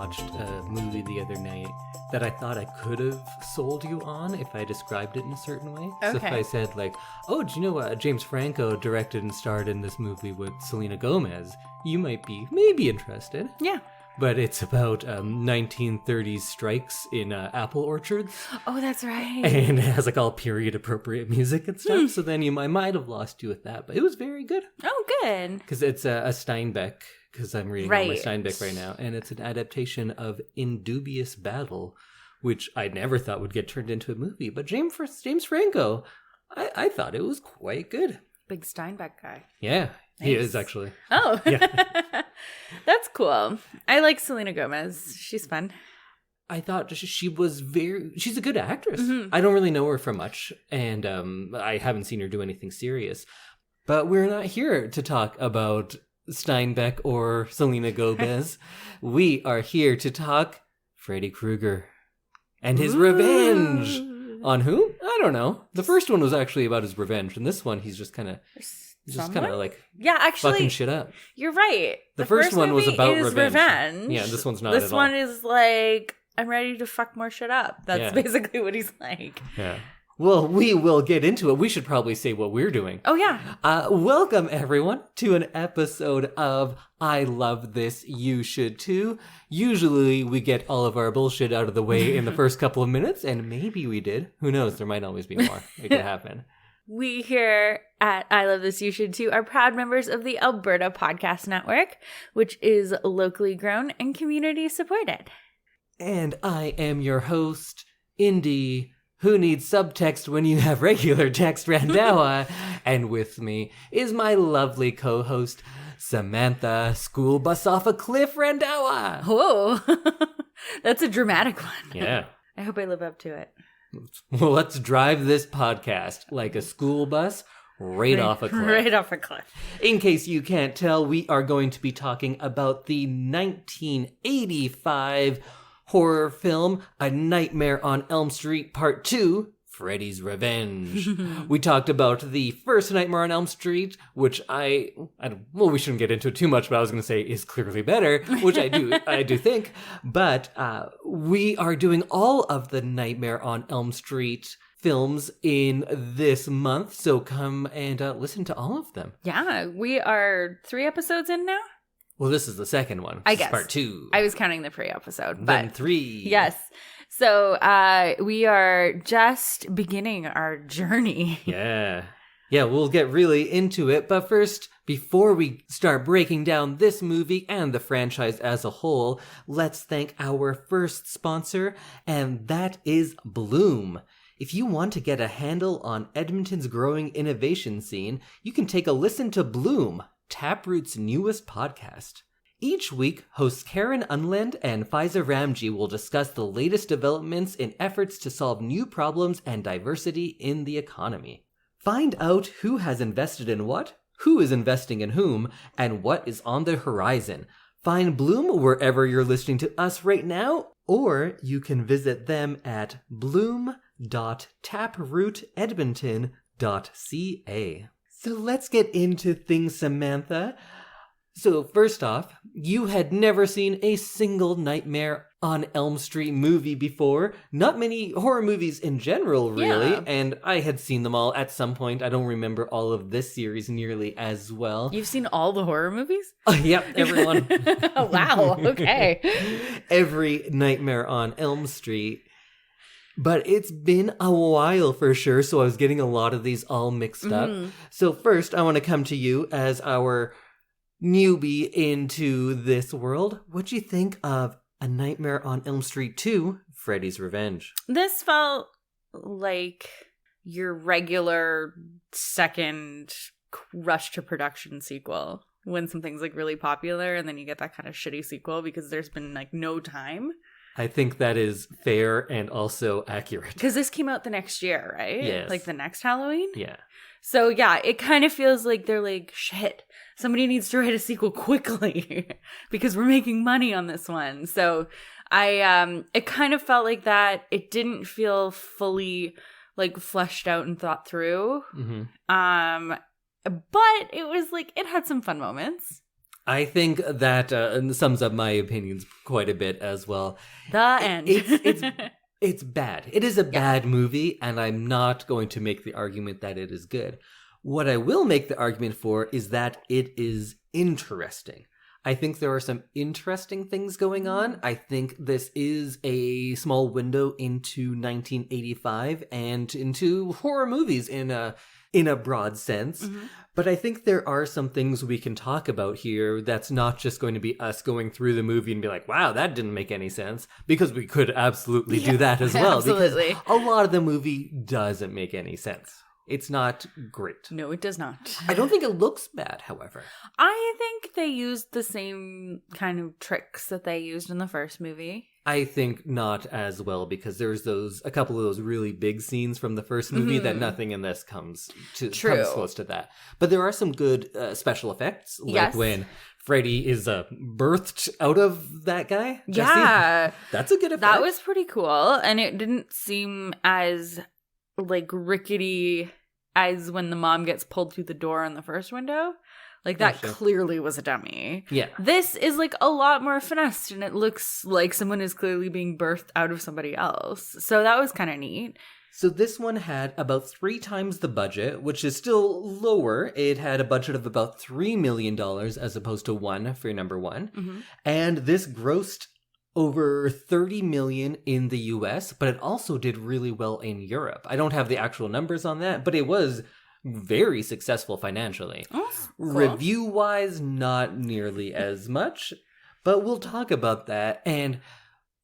watched a movie the other night that I thought I could have sold you on if I described it in a certain way. Okay. So if I said like, oh, do you know James Franco directed and starred in this movie with Selena Gomez, you might be maybe interested. Yeah. But it's about 1930s strikes in apple orchards. Oh, that's right. And it has like all period appropriate music and stuff. So then I might have lost you with that, but it was very good. Oh, good. Because it's a Steinbeck, because I'm reading all my Steinbeck right now, and it's an adaptation of In Dubious Battle, which I never thought would get turned into a movie. But James Franco, I thought it was quite good. Big Steinbeck guy. Yeah, Nice. he is actually. Oh, Yeah. That's cool. I like Selena Gomez. She's fun. I thought she's a good actress. Mm-hmm. I don't really know her from much, and I haven't seen her do anything serious. But we're not here to talk about Steinbeck or Selena Gomez. We are here to talk Freddy Krueger and his revenge. On whom? I don't know. The first one was actually about his revenge, and this one he's just kind of like fucking shit up. You're right. The first one was about revenge. Yeah, this one's not. This one is like, I'm ready to fuck more shit up. That's basically what he's like. Yeah. Well, we will get into it. We should probably say what we're doing. Oh, yeah. Welcome, everyone, to an episode of I Love This, You Should Too. Usually, we get all of our bullshit out of the way in the first couple of minutes, and maybe we did. Who knows? There might always be more. It could happen. We here at I Love This, You Should Too are proud members of the Alberta Podcast Network, which is locally grown and community supported. And I am your host, Indy, who needs subtext when you have regular text, Randawa. And with me is my lovely co-host, Samantha, school bus off a cliff, Randawa. Whoa, that's a dramatic one. Yeah. I hope I live up to it. Well, let's drive this podcast like a school bus right off a cliff. Right off a cliff. In case you can't tell, we are going to be talking about the 1985 horror film, A Nightmare on Elm Street Part 2, Freddy's Revenge. We talked about the first Nightmare on Elm Street, which we shouldn't get into it too much, but I was going to say is clearly better, which I do think. But we are doing all of the Nightmare on Elm Street films in this month, so come and listen to all of them. Yeah, we are 3 episodes in now. Well, this is the second one. I guess. Part 2. I was counting the pre-episode. Then 3. Yes. So we are just beginning our journey. Yeah. Yeah, we'll get really into it. But first, before we start breaking down this movie and the franchise as a whole, let's thank our first sponsor, and that is Bloom. If you want to get a handle on Edmonton's growing innovation scene, you can take a listen to Bloom, Taproot's newest podcast. Each week, hosts Karen Englund and Faiza Ramji will discuss the latest developments in efforts to solve new problems and diversity in the economy. Find out who has invested in what, who is investing in whom, and what is on the horizon. Find Bloom wherever you're listening to us right now, or you can visit them at bloom.taprootedmonton.ca. So let's get into things, Samantha. So first off, you had never seen a single Nightmare on Elm Street movie before. Not many horror movies in general, really. Yeah. And I had seen them all at some point. I don't remember all of this series nearly as well. You've seen all the horror movies? Yep, everyone. Oh, wow. Okay. Every Nightmare on Elm Street. But it's been a while for sure, so I was getting a lot of these all mixed up. So first, I want to come to you as our newbie into this world. What'd you think of A Nightmare on Elm Street 2, Freddy's Revenge? This felt like your regular second rush to production sequel. When something's like really popular and then you get that kind of shitty sequel because there's been like no time. I think that is fair and also accurate. Because this came out the next year, right? Yes. Like the next Halloween? Yeah. So yeah, it kind of feels like they're like, shit, somebody needs to write a sequel quickly because we're making money on this one. So it kind of felt like that. It didn't feel fully like fleshed out and thought through. Mm-hmm. But it was like, it had some fun moments. I think that sums up my opinions quite a bit as well. The end. It's bad. It is a bad movie, and I'm not going to make the argument that it is good. What I will make the argument for is that it is interesting. I think there are some interesting things going on. I think this is a small window into 1985 and into horror movies in a broad sense. Mm-hmm. But I think there are some things we can talk about here that's not just going to be us going through the movie and be like, wow, that didn't make any sense. Because we could absolutely do that as well. Absolutely. Because a lot of the movie doesn't make any sense. It's not great. No, it does not. I don't think it looks bad, however. I think they used the same kind of tricks that they used in the first movie. I think not as well, because there's a couple of those really big scenes from the first movie that nothing in this comes close to that. But there are some good special effects, like when Freddy is birthed out of that guy. Jesse. Yeah. That's a good effect. That was pretty cool, and it didn't seem as like rickety as when the mom gets pulled through the door in the first window. Like, that clearly was a dummy. Yeah. This is, like, a lot more finessed, and it looks like someone is clearly being birthed out of somebody else. So that was kind of neat. So this one had about 3 times the budget, which is still lower. It had a budget of about $3 million as opposed to $1 million for number 1. Mm-hmm. And this grossed over $30 million in the US, but it also did really well in Europe. I don't have the actual numbers on that, but it was very successful financially. Oh, cool. Review-wise, not nearly as much, but we'll talk about that. And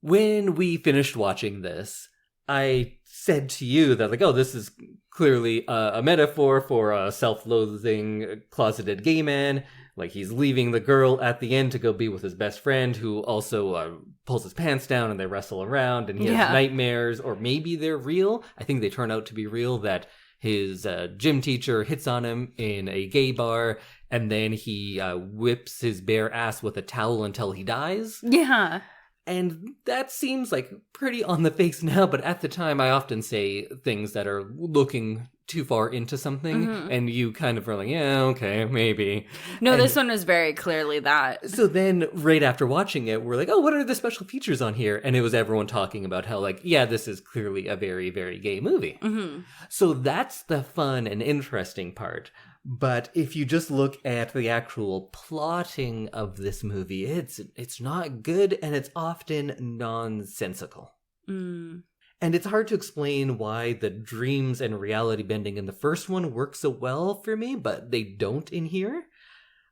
when we finished watching this, I said to you that, like, oh, this is clearly a metaphor for a self-loathing, closeted gay man. Like, he's leaving the girl at the end to go be with his best friend, who also pulls his pants down and they wrestle around, and he has nightmares, or maybe they're real. I think they turn out to be real, that his gym teacher hits on him in a gay bar, and then he whips his bare ass with a towel until he dies. Yeah. And that seems like pretty on the face now, but at the time I often say things that are looking too far into something, and you kind of are like, yeah, okay, maybe. No, this one was very clearly that. So then, right after watching it, we're like, oh, what are the special features on here? And it was everyone talking about how, like, yeah, this is clearly a very, very gay movie. Mm-hmm. So that's the fun and interesting part. But if you just look at the actual plotting of this movie, it's not good, and it's often nonsensical. And it's hard to explain why the dreams and reality bending in the first one work so well for me, but they don't in here.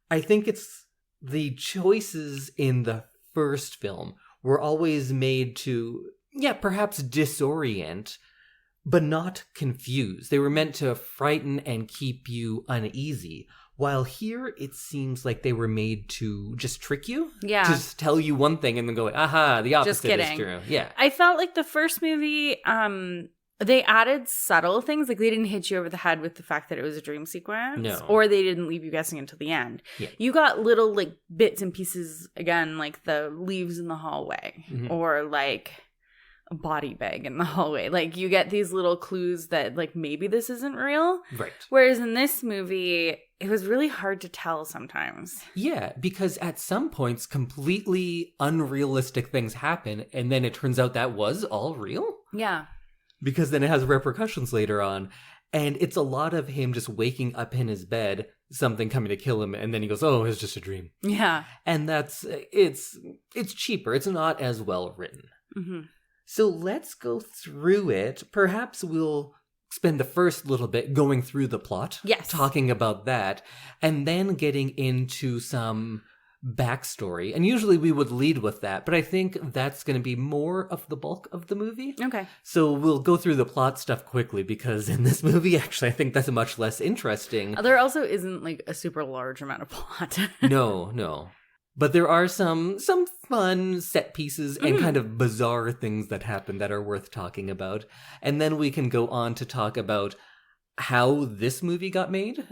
I think it's the choices in the first film were always made to, perhaps disorient, but not confuse. They were meant to frighten and keep you uneasy. While here, it seems like they were made to just trick you. Yeah. Just tell you one thing and then go, aha, the opposite is true. Yeah. I felt like the first movie, they added subtle things. Like, they didn't hit you over the head with the fact that it was a dream sequence. No. Or they didn't leave you guessing until the end. Yeah. You got little, like, bits and pieces, again, like the leaves in the hallway. Mm-hmm. Or, like, a body bag in the hallway. Like, you get these little clues that, like, maybe this isn't real. Right. Whereas in this movie, it was really hard to tell sometimes. Yeah, because at some points, completely unrealistic things happen, and then it turns out that was all real. Yeah. Because then it has repercussions later on, and it's a lot of him just waking up in his bed, something coming to kill him, and then he goes, oh, it's just a dream. Yeah. And it's cheaper. It's not as well written. Mm-hmm. So let's go through it. Perhaps we'll spend the first little bit going through the plot. Yes. Talking about that. And then getting into some backstory. And usually we would lead with that. But I think that's going to be more of the bulk of the movie. Okay. So we'll go through the plot stuff quickly, because in this movie, actually, I think that's much less interesting. There also isn't, like, a super large amount of plot. No. But there are some fun set pieces and kind of bizarre things that happen that are worth talking about. And then we can go on to talk about how this movie got made.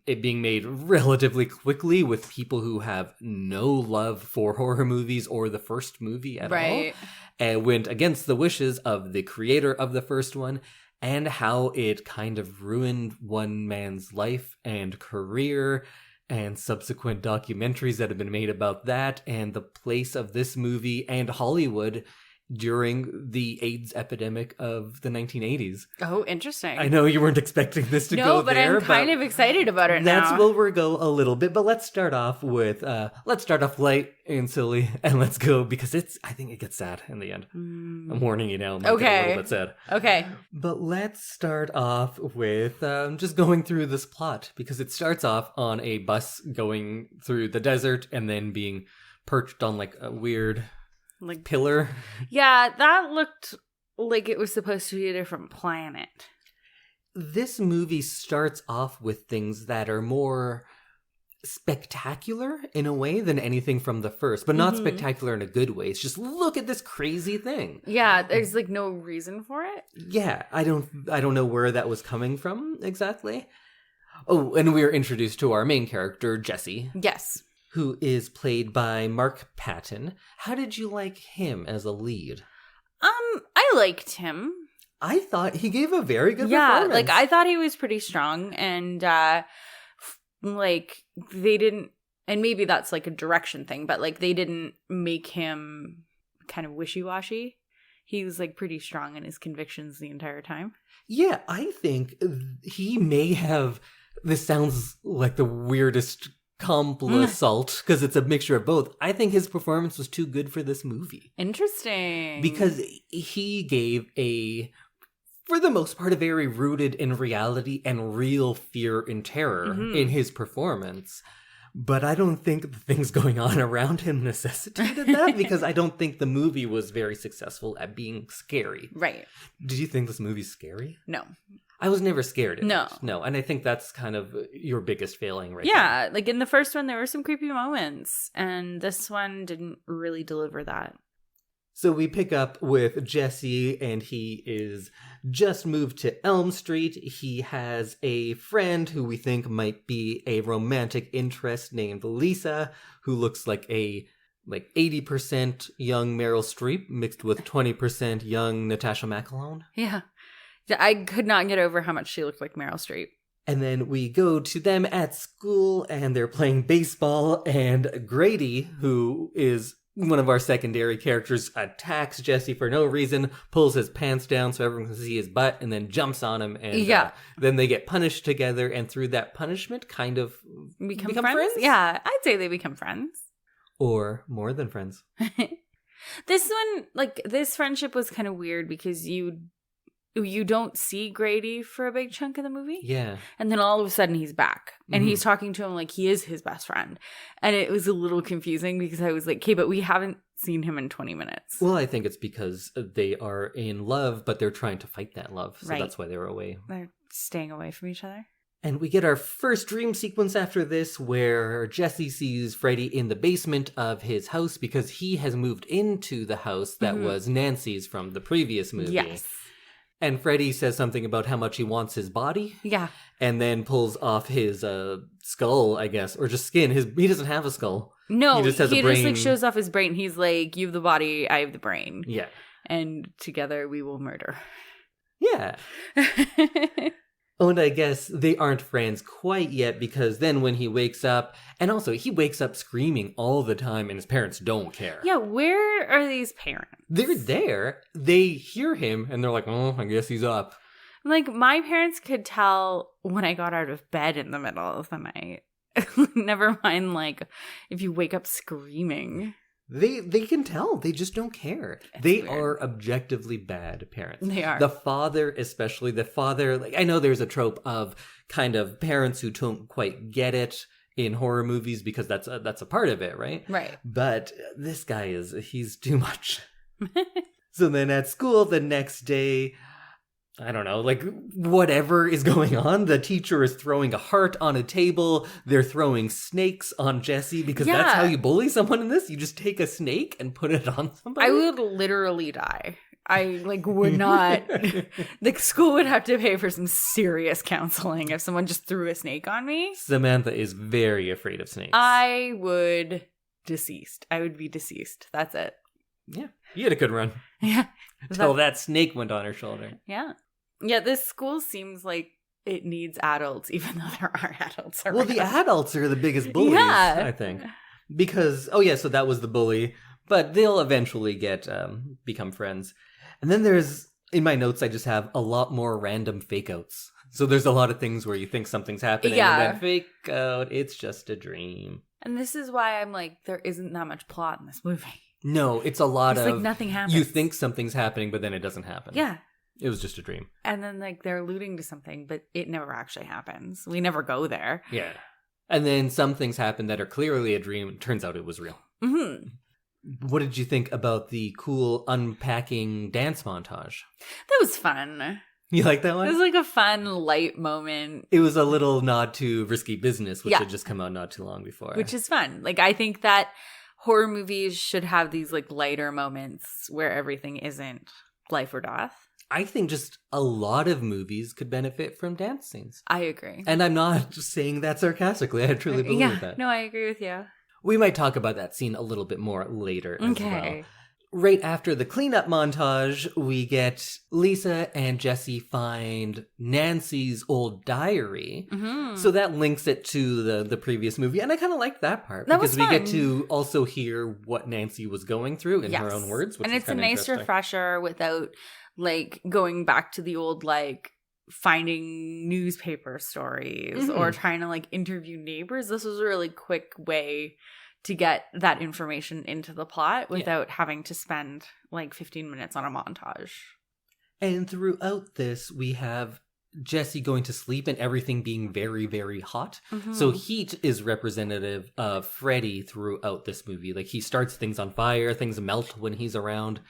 It being made relatively quickly with people who have no love for horror movies or the first movie at all. And went against the wishes of the creator of the first one. And how it kind of ruined one man's life and career, and subsequent documentaries that have been made about that and the place of this movie and Hollywood during the AIDS epidemic of the 1980s. Oh, interesting. I know you weren't expecting this to go there. No, but I'm kind of excited about it now. That's where we'll go a little bit, but let's start off light and silly, and let's go, because I think it gets sad in the end. I'm warning you now. It might get a little bit sad. Okay. But let's start off with just going through this plot, because it starts off on a bus going through the desert and then being perched on like a weird pillar. Yeah, that looked like it was supposed to be a different planet. This movie starts off with things that are more spectacular in a way than anything from the first, but not spectacular in a good way. It's just, look at this crazy thing. Yeah, there's like no reason for it. Yeah, I don't know where that was coming from exactly. Oh, and we are introduced to our main character, Jesse. Yes. Who is played by Mark Patton. How did you like him as a lead? I liked him. I thought he gave a very good performance. Like I thought he was pretty strong, and like they didn't, and maybe that's like a direction thing, but like they didn't make him kind of wishy-washy. He was like pretty strong in his convictions the entire time. Yeah, I think he may have, this sounds like the weirdest assault, because it's a mixture of both. I think his performance was too good for this movie. Interesting. Because he gave for the most part, a very rooted in reality and real fear and terror in his performance. But I don't think the things going on around him necessitated that, because I don't think the movie was very successful at being scary. Right. Did you think this movie's scary? No. I was never scared of No. it. No, and I think that's kind of your biggest failing right Yeah, like in the first one, there were some creepy moments, and this one didn't really deliver that. So we pick up with Jesse, and he is just moved to Elm Street. He has a friend who we think might be a romantic interest named Lisa, who looks like 80% young Meryl Streep mixed with 20% young Natasha McElhone. Yeah. I could not get over how much she looked like Meryl Streep. And then we go to them at school, and they're playing baseball, and Grady, who is one of our secondary characters, attacks Jesse for no reason, pulls his pants down so everyone can see his butt, and then jumps on him, and then they get punished together, and through that punishment kind of become friends? Yeah, I'd say they become friends. Or more than friends. This one, like, this friendship was kind of weird, because you don't see Grady for a big chunk of the movie. Yeah. And then all of a sudden he's back. And he's talking to him like he is his best friend. And it was a little confusing, because I was like, okay, but we haven't seen him in 20 minutes. Well, I think it's because they are in love, but they're trying to fight that love. So that's why they were away. They're staying away from each other. And we get our first dream sequence after this, where Jesse sees Freddy in the basement of his house, because he has moved into the house that was Nancy's from the previous movie. Yes. And Freddy says something about how much he wants his body. Yeah. And then pulls off his skull, I guess, or just skin. He doesn't have a skull. No, he just has a brain. Just like shows off his brain. He's like, you have the body, I have the brain. Yeah. And together we will murder. Yeah. Oh, and I guess they aren't friends quite yet, because then when he wakes up, and also he wakes up screaming all the time, and his parents don't care. Yeah, where are these parents? They're there. They hear him, and they're like, oh, I guess he's up. Like, my parents could tell when I got out of bed in the middle of the night. Never mind, like, if you wake up screaming. They can tell. They just don't care. They are objectively bad parents. They are. The father, especially the father, like, I know there's a trope of kind of parents who don't quite get it in horror movies, because that's a part of it, right? Right. But this guy he's too much. So then at school the next day, I don't know, like, whatever is going on, the teacher is throwing a heart on a table. They're throwing snakes on Jesse, because that's how you bully someone in this. You just take a snake and put it on somebody. I would literally die. I, like, would not. The school would have to pay for some serious counseling if someone just threw a snake on me. Samantha is very afraid of snakes. I would be deceased. That's it. Yeah. You had a good run. Yeah. Until that snake went on her shoulder. Yeah. Yeah, this school seems like it needs adults, even though there are adults around. Well, the adults are the biggest bullies, Yeah. I think. Because, so that was the bully, but they'll eventually become friends. And then there's, in my notes, I just have a lot more random fake outs. So there's a lot of things where you think something's happening, and then fake out, it's just a dream. And this is why I'm like, there isn't that much plot in this movie. No, it's a lot of... like nothing happens. You think something's happening, but then it doesn't happen. Yeah. It was just a dream. And then like they're alluding to something, but it never actually happens. We never go there. Yeah. And then some things happen that are clearly a dream. It turns out it was real. Mm-hmm. What did you think about the cool unpacking dance montage? That was fun. You like that one? It was like a fun, light moment. It was a little nod to Risky Business, which Yeah. had just come out not too long before. Which is fun. Like, I think that horror movies should have these like lighter moments where everything isn't life or death. I think just a lot of movies could benefit from dance scenes. I agree. And I'm not just saying that sarcastically. I truly believe that. No, I agree with you. We might talk about that scene a little bit more later as well. Okay. Right after the cleanup montage, we get Lisa and Jesse find Nancy's old diary. Mm-hmm. So that links it to the previous movie. And I kind of like that part. That because was we get fun. to also hear what Nancy was going through in her own words. Which and is it's a kinda nice interesting. refresher without like going back to the old like finding newspaper stories or trying to like interview neighbors. This was a really quick way to get that information into the plot without having to spend like 15 minutes on a montage. And throughout this, we have Jesse going to sleep and everything being very, very hot. Mm-hmm. So heat is representative of Freddy throughout this movie. Like he starts things on fire, things melt when he's around.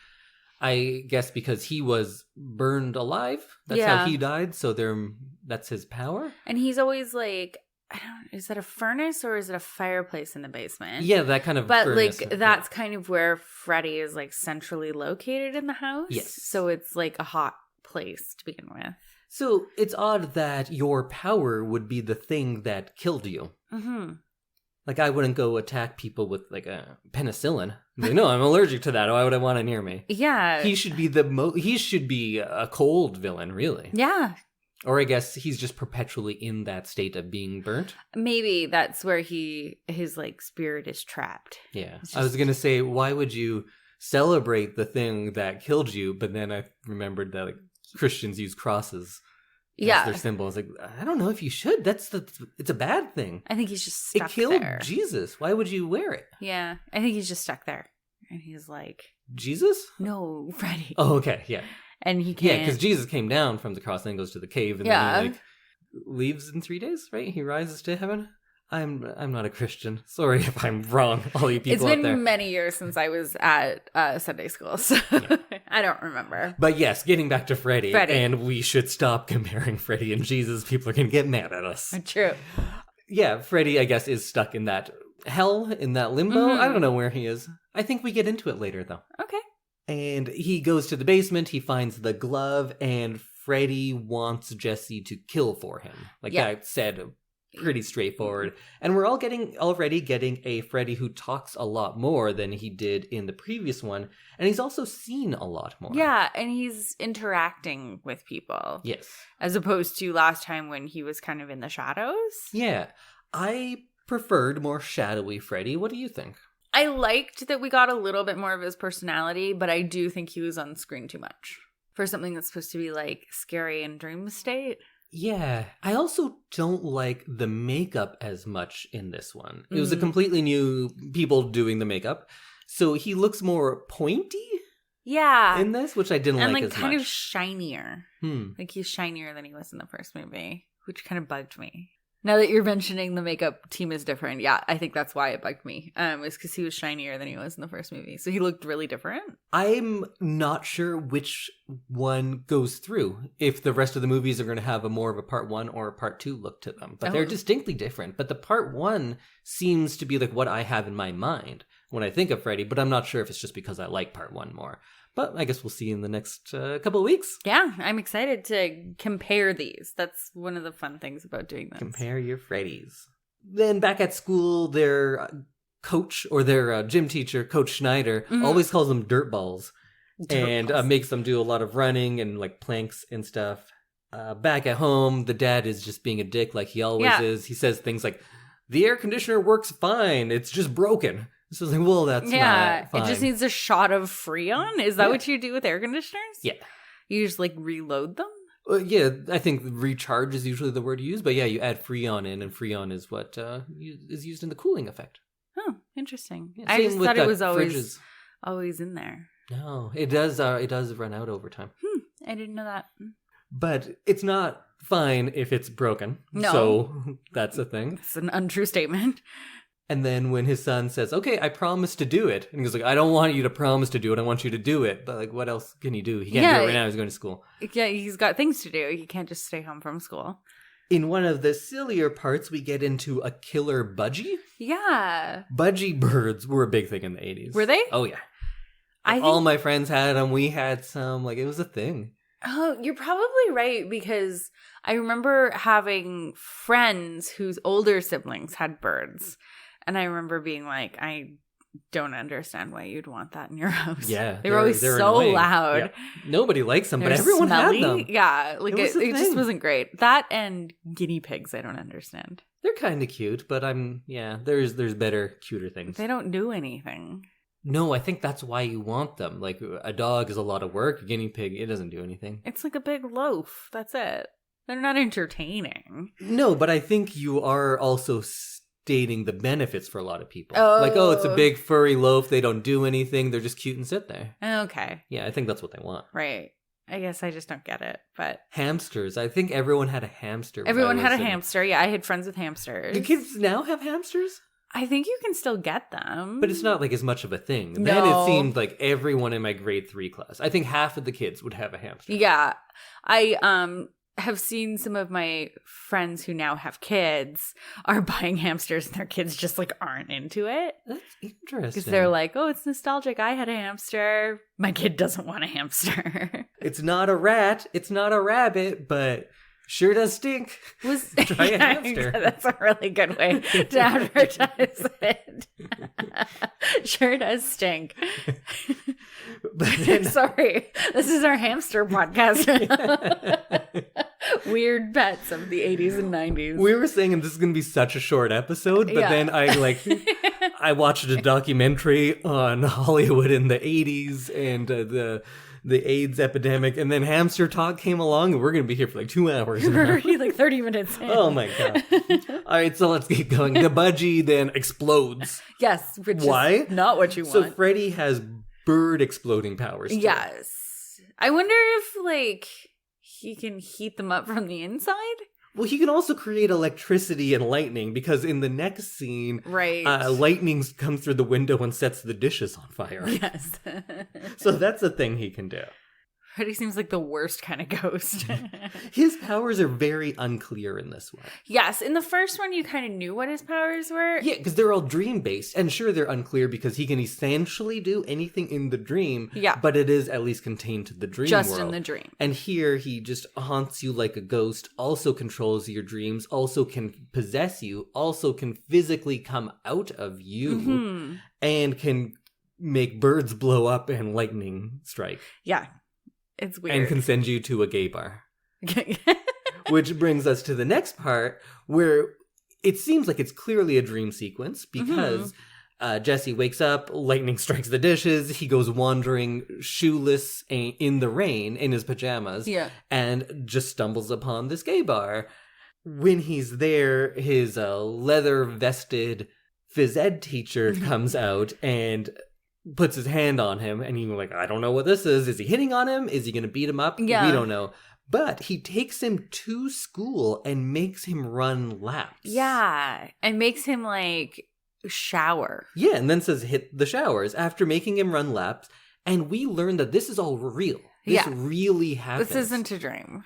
I guess because he was burned alive. That's how he died. So that's his power. And he's always like, is that a furnace or is it a fireplace in the basement? Yeah, that kind of But furnace. like that's kind of where Freddy is like centrally located in the house. Yes. So it's like a hot place to begin with. So it's odd that your power would be the thing that killed you. Mm-hmm. Like I wouldn't go attack people with like a penicillin. Like, no, I'm allergic to that. Why would I want it near me? Yeah. He should be he should be a cold villain, really. Yeah. Or I guess he's just perpetually in that state of being burnt. Maybe that's where his like spirit is trapped. Yeah. I was going to say, why would you celebrate the thing that killed you? But then I remembered that like, Christians use crosses as their symbol. I was like, I don't know if you should. It's a bad thing. I think he's just stuck It killed there. Jesus. Why would you wear it? Yeah. I think he's just stuck there. And he's like, Jesus? no, Freddy. Oh, okay. Yeah. And he can't. Yeah, because Jesus came down from the cross and then goes to the cave and then he like leaves in 3 days, right? He rises to heaven. I'm not a Christian. Sorry if I'm wrong, all you people out It's there. been many years since I was at Sunday school, so I don't remember. But yes, getting back to Freddy, and we should stop comparing Freddy and Jesus. People are going to get mad at us. True. Yeah, Freddy, I guess, is stuck in that hell, in that limbo. Mm-hmm. I don't know where he is. I think we get into it later, though. Okay. And he goes to the basement, he finds the glove, and Freddy wants Jesse to kill for him. Like I said, pretty straightforward. And we're already getting a Freddy who talks a lot more than he did in the previous one. And he's also seen a lot more. Yeah, and he's interacting with people. Yes. As opposed to last time when he was kind of in the shadows. Yeah. I preferred more shadowy Freddy. What do you think? I liked that we got a little bit more of his personality, but I do think he was on screen too much for something that's supposed to be like scary and dream state. Yeah. I also don't like the makeup as much in this one. It was a completely new people doing the makeup. So he looks more pointy in this, which I didn't like as much. And like kind of shinier. Hmm. Like he's shinier than he was in the first movie, which kind of bugged me. Now that you're mentioning the makeup team is different, yeah, I think that's why it bugged me. Was because he was shinier than he was in the first movie. So he looked really different. I'm not sure which one goes through, if the rest of the movies are going to have a more of a part 1 or a part 2 look to them. But they're distinctly different. But the part 1 seems to be like what I have in my mind when I think of Freddy, but I'm not sure if it's just because I like part 1 more. But I guess we'll see in the next couple of weeks. Yeah, I'm excited to compare these. That's one of the fun things about doing this. Compare your Freddys. Then back at school, their coach or their gym teacher, Coach Schneider, always calls them dirtballs. And makes them do a lot of running and like planks and stuff. Back at home, the dad is just being a dick like he always Yeah. is. He says things like, the air conditioner works fine. It's just broken. So it's like, well, that's not fine. It just needs a shot of Freon. Is that what you do with air conditioners? Yeah. You just like reload them? Yeah, I think recharge is usually the word you use, but yeah, you add Freon in, and Freon is what is used in the cooling effect. Oh, interesting. Yeah, I just thought it was fridges. always in there. No, it does. It does run out over time. I didn't know that. But it's not fine if it's broken. No. So that's a thing. It's an untrue statement. And then when his son says, okay, I promise to do it. And he goes like, I don't want you to promise to do it. I want you to do it. But like, what else can he do? He can't do it right now. He's going to school. Yeah, he's got things to do. He can't just stay home from school. In one of the sillier parts, we get into a killer budgie. Yeah. Budgie birds were a big thing in the 80s. Were they? Oh, yeah. I All my friends had them. We had some. Like, it was a thing. Oh, you're probably right, because I remember having friends whose older siblings had birds. And I remember being like, I don't understand why you'd want that in your house. Yeah. They were always so annoying. loud. Yeah. Nobody likes them, They're but everyone smelly. had them. Yeah, like It was a it just thing. wasn't great. That and guinea pigs, I don't understand. They're kind of cute, but there's better, cuter things. They don't do anything. No, I think that's why you want them. Like, a dog is a lot of work. A guinea pig, it doesn't do anything. It's like a big loaf. That's it. They're not entertaining. No, but I think you are also stating the benefits for a lot of people. Oh. Like, it's a big furry loaf. They don't do anything. They're just cute and sit there. Okay. Yeah, I think that's what they want. Right. I guess I just don't get it, but... Hamsters. I think everyone had a hamster. Everyone had a hamster. Yeah, I had friends with hamsters. Do kids now have hamsters? I think you can still get them. But it's not like as much of a thing. No. Then it seemed like everyone in my grade 3 class. I think half of the kids would have a hamster. Yeah. I have seen some of my friends who now have kids are buying hamsters and their kids just like aren't into it. That's interesting. Because they're like, oh, it's nostalgic. I had a hamster. My kid doesn't want a hamster. It's not a rat. It's not a rabbit, but sure does stink. Try a hamster. That's a really good way to advertise it. Sure does stink. But then, Sorry, this is our hamster podcast. Weird pets of the 80s and 90s. we were saying this is going to be such a short episode, but then I watched a documentary on Hollywood in the 80s and the AIDS epidemic, and then hamster talk came along, and we're going to be here for like 2 hours. We're already like 30 minutes in. Oh my god. All right, so let's keep going. The budgie then explodes. Yes, which Why? is not what you want. So Freddy has bird exploding powers. Yes. I wonder if like he can heat them up from the inside? Well, he can also create electricity and lightning, because in the next scene, Right. lightning comes through the window and sets the dishes on fire. Yes. So that's a thing he can do. Freddy seems like the worst kind of ghost. His powers are very unclear in this one. Yes, in the first one you kind of knew what his powers were. Yeah, because they're all dream-based. And sure, they're unclear because he can essentially do anything in the dream. Yeah. But it is at least contained to the dream Just world. in the dream. And here, he just haunts you like a ghost, also controls your dreams, also can possess you, also can physically come out of you, and can make birds blow up and lightning strike. Yeah. It's weird. And can send you to a gay bar. Which brings us to the next part, where it seems like it's clearly a dream sequence, because Jesse wakes up, lightning strikes the dishes, he goes wandering shoeless in the rain in his pajamas, and just stumbles upon this gay bar. When he's there, his leather-vested phys ed teacher comes out and puts his hand on him, and he's like, I don't know what this is. Is he hitting on him? Is he going to beat him up? Yeah. We don't know. But he takes him to school and makes him run laps. Yeah. And makes him like shower. Yeah, and then says hit the showers after making him run laps. And we learn that this is all real. This really happens. This isn't a dream.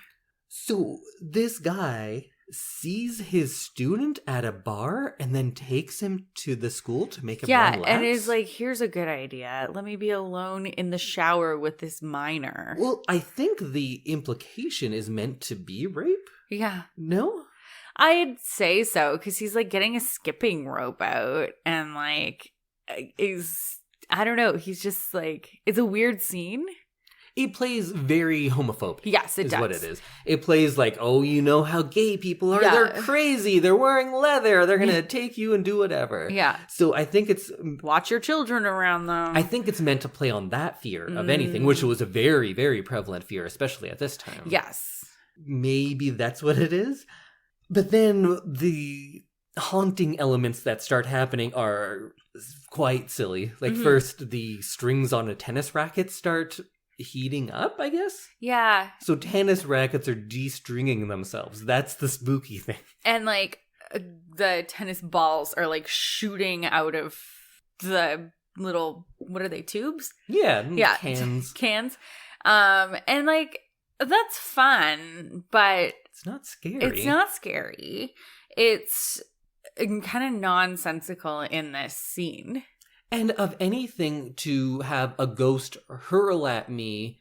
So this guy sees his student at a bar and then takes him to the school to make him run laps? And is like, here's a good idea. Let me be alone in the shower with this minor. Well, I think the implication is meant to be rape. Yeah. No? I'd say so, because he's like getting a skipping rope out and like I don't know, he's just like, it's a weird scene. It plays very homophobic. Yes, it is does. what it is. It plays like, oh, you know how gay people are. Yeah. They're crazy. They're wearing leather. They're going to take you and do whatever. Yeah. So I think it's... Watch your children around, though. I think it's meant to play on that fear of anything, which was a very, very prevalent fear, especially at this time. Yes. Maybe that's what it is. But then the haunting elements that start happening are quite silly. Like, first, the strings on a tennis racket start heating up, I guess? Yeah. So tennis rackets are de-stringing themselves. That's the spooky thing. And, like, the tennis balls are, like, shooting out of the little, what are they, tubes? Yeah. Cans. And, like, that's fun, but... It's not scary. It's not scary. It's kind of nonsensical in this scene. And of anything to have a ghost hurl at me,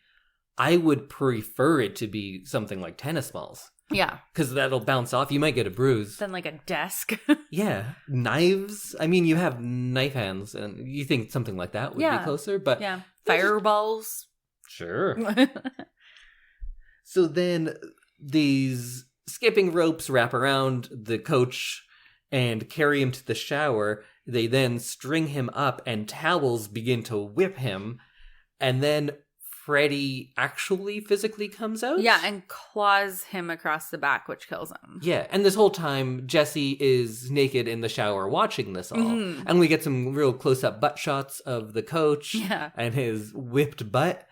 I would prefer it to be something like tennis balls. Yeah. Because that'll bounce off. You might get a bruise. Then like a desk. Yeah. Knives. I mean, you have knife hands, and you think something like that would be closer, but... Yeah. Fireballs. Sure. So then these skipping ropes wrap around the coach and carry him to the shower. They then string him up, and towels begin to whip him. And then Freddy actually physically comes out. Yeah, and claws him across the back, which kills him. Yeah, and this whole time, Jesse is naked in the shower watching this all. Mm-hmm. And we get some real close-up butt shots of the coach and his whipped butt.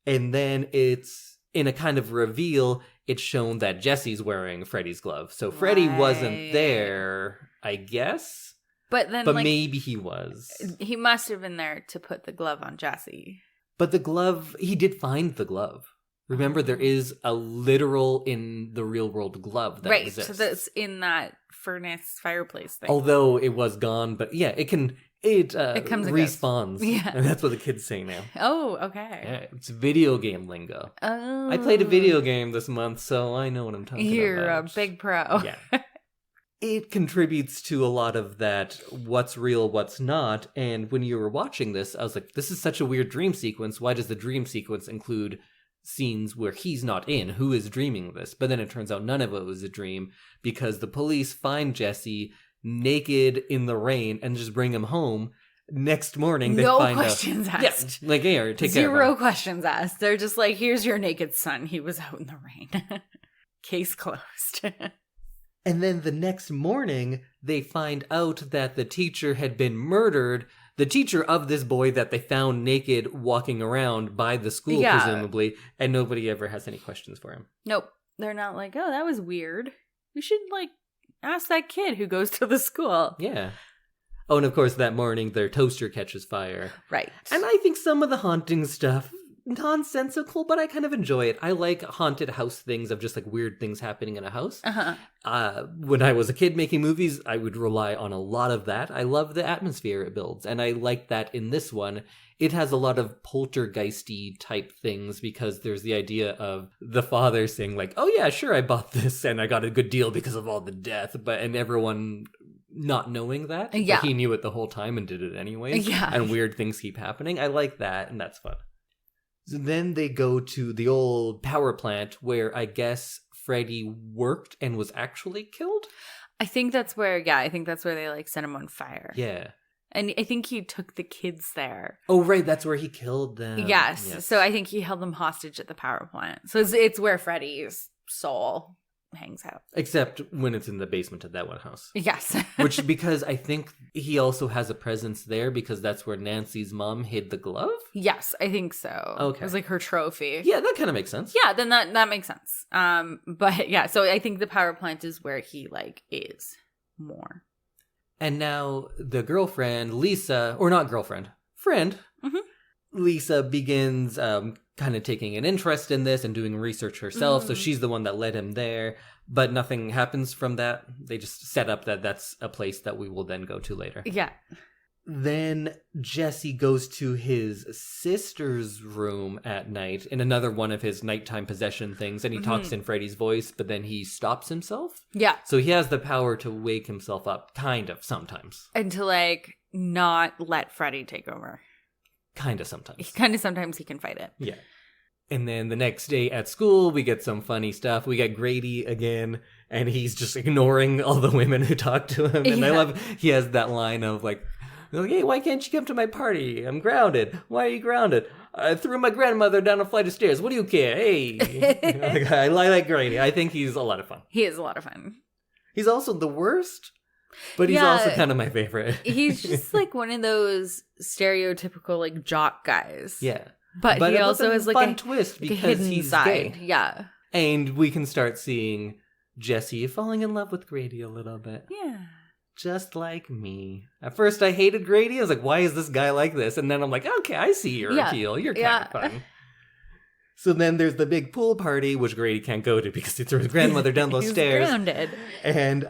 And then it's, in a kind of reveal, it's shown that Jesse's wearing Freddy's glove. So Freddy wasn't there, I guess. But like, maybe he was. He must have been there to put the glove on Jesse. But the glove, he did find the glove. Remember, there is a literal, in the real world, glove that exists. Right, so that's in that furnace fireplace thing. Although it was gone, but yeah, it comes respawns. Yeah. And that's what the kids say now. Oh, okay. Yeah, it's video game lingo. Oh. I played a video game this month, so I know what I'm talking about. You're a big pro. Yeah. It contributes to a lot of that what's real, what's not. And when you were watching this, I was like, this is such a weird dream sequence. Why does the dream sequence include scenes where he's not in? Who is dreaming this? But then it turns out none of it was a dream, because the police find Jesse naked in the rain and just bring him home. Next morning, they find out. No questions asked. Yeah, like, hey, take care of him. Zero questions asked. They're just like, here's your naked son. He was out in the rain. Case closed. And then the next morning, they find out that the teacher had been murdered. The teacher of this boy that they found naked walking around by the school, presumably. And nobody ever has any questions for him. Nope. They're not like, oh, that was weird. We should, like, ask that kid who goes to the school. Yeah. Oh, and of course, that morning, their toaster catches fire. Right. And I think some of the haunting stuff, nonsensical, but I kind of enjoy it. I like haunted house things of just, like, weird things happening in a house. When I was a kid making movies, I would rely on a lot of that. I love the atmosphere it builds, and I like that in this one. It has a lot of poltergeisty type things, because there's the idea of the father saying, like, oh yeah, sure, I bought this and I got a good deal because of all the death, and everyone not knowing that. Yeah. But he knew it the whole time and did it anyways. Yeah. And weird things keep happening. I like that, and that's fun. So then they go to the old power plant where I guess Freddy worked and was actually killed? I think that's where they, like, set him on fire. Yeah. And I think he took the kids there. Oh, right. That's where he killed them. Yes. So I think he held them hostage at the power plant. So it's where Freddy's soul hangs out. Except when it's in the basement of that one house. Yes. Which, because I think he also has a presence there, because that's where Nancy's mom hid the glove? Yes, I think so. Okay. It was like her trophy. Yeah, that kind of makes sense. Yeah, then that makes sense. But yeah, so I think the power plant is where he, like, is more. And now the girlfriend, Lisa, or not girlfriend, friend, Lisa begins kind of taking an interest in this and doing research herself. So she's the one that led him there, but nothing happens from that. They just set up that that's a place that we will then go to later. Yeah. Then Jesse goes to his sister's room at night in another one of his nighttime possession things, and he talks in Freddy's voice, but then he stops himself. Yeah. So he has the power to wake himself up, kind of, sometimes. And to, like, not let Freddy take over. Kind of sometimes. Sometimes he can fight it. Yeah. And then the next day at school, we get some funny stuff. We get Grady again, and he's just ignoring all the women who talk to him. And I love, he has that line of like, hey, why can't you come to my party? I'm grounded. Why are you grounded? I threw my grandmother down a flight of stairs. What do you care? Hey. I like Grady. I think he's a lot of fun. He is a lot of fun. He's also the worst, but he's also kind of my favorite. He's just like one of those stereotypical like jock guys. Yeah. But he also has like a twist because hidden he's side. gay. Yeah. And we can start seeing Jesse falling in love with Grady a little bit. Yeah. Just like me. At first I hated Grady. I was like, why is this guy like this? And then I'm like, okay, I see your appeal. You're kind of fun. So then there's the big pool party, which Grady can't go to because he threw his grandmother down those stairs. Grounded. And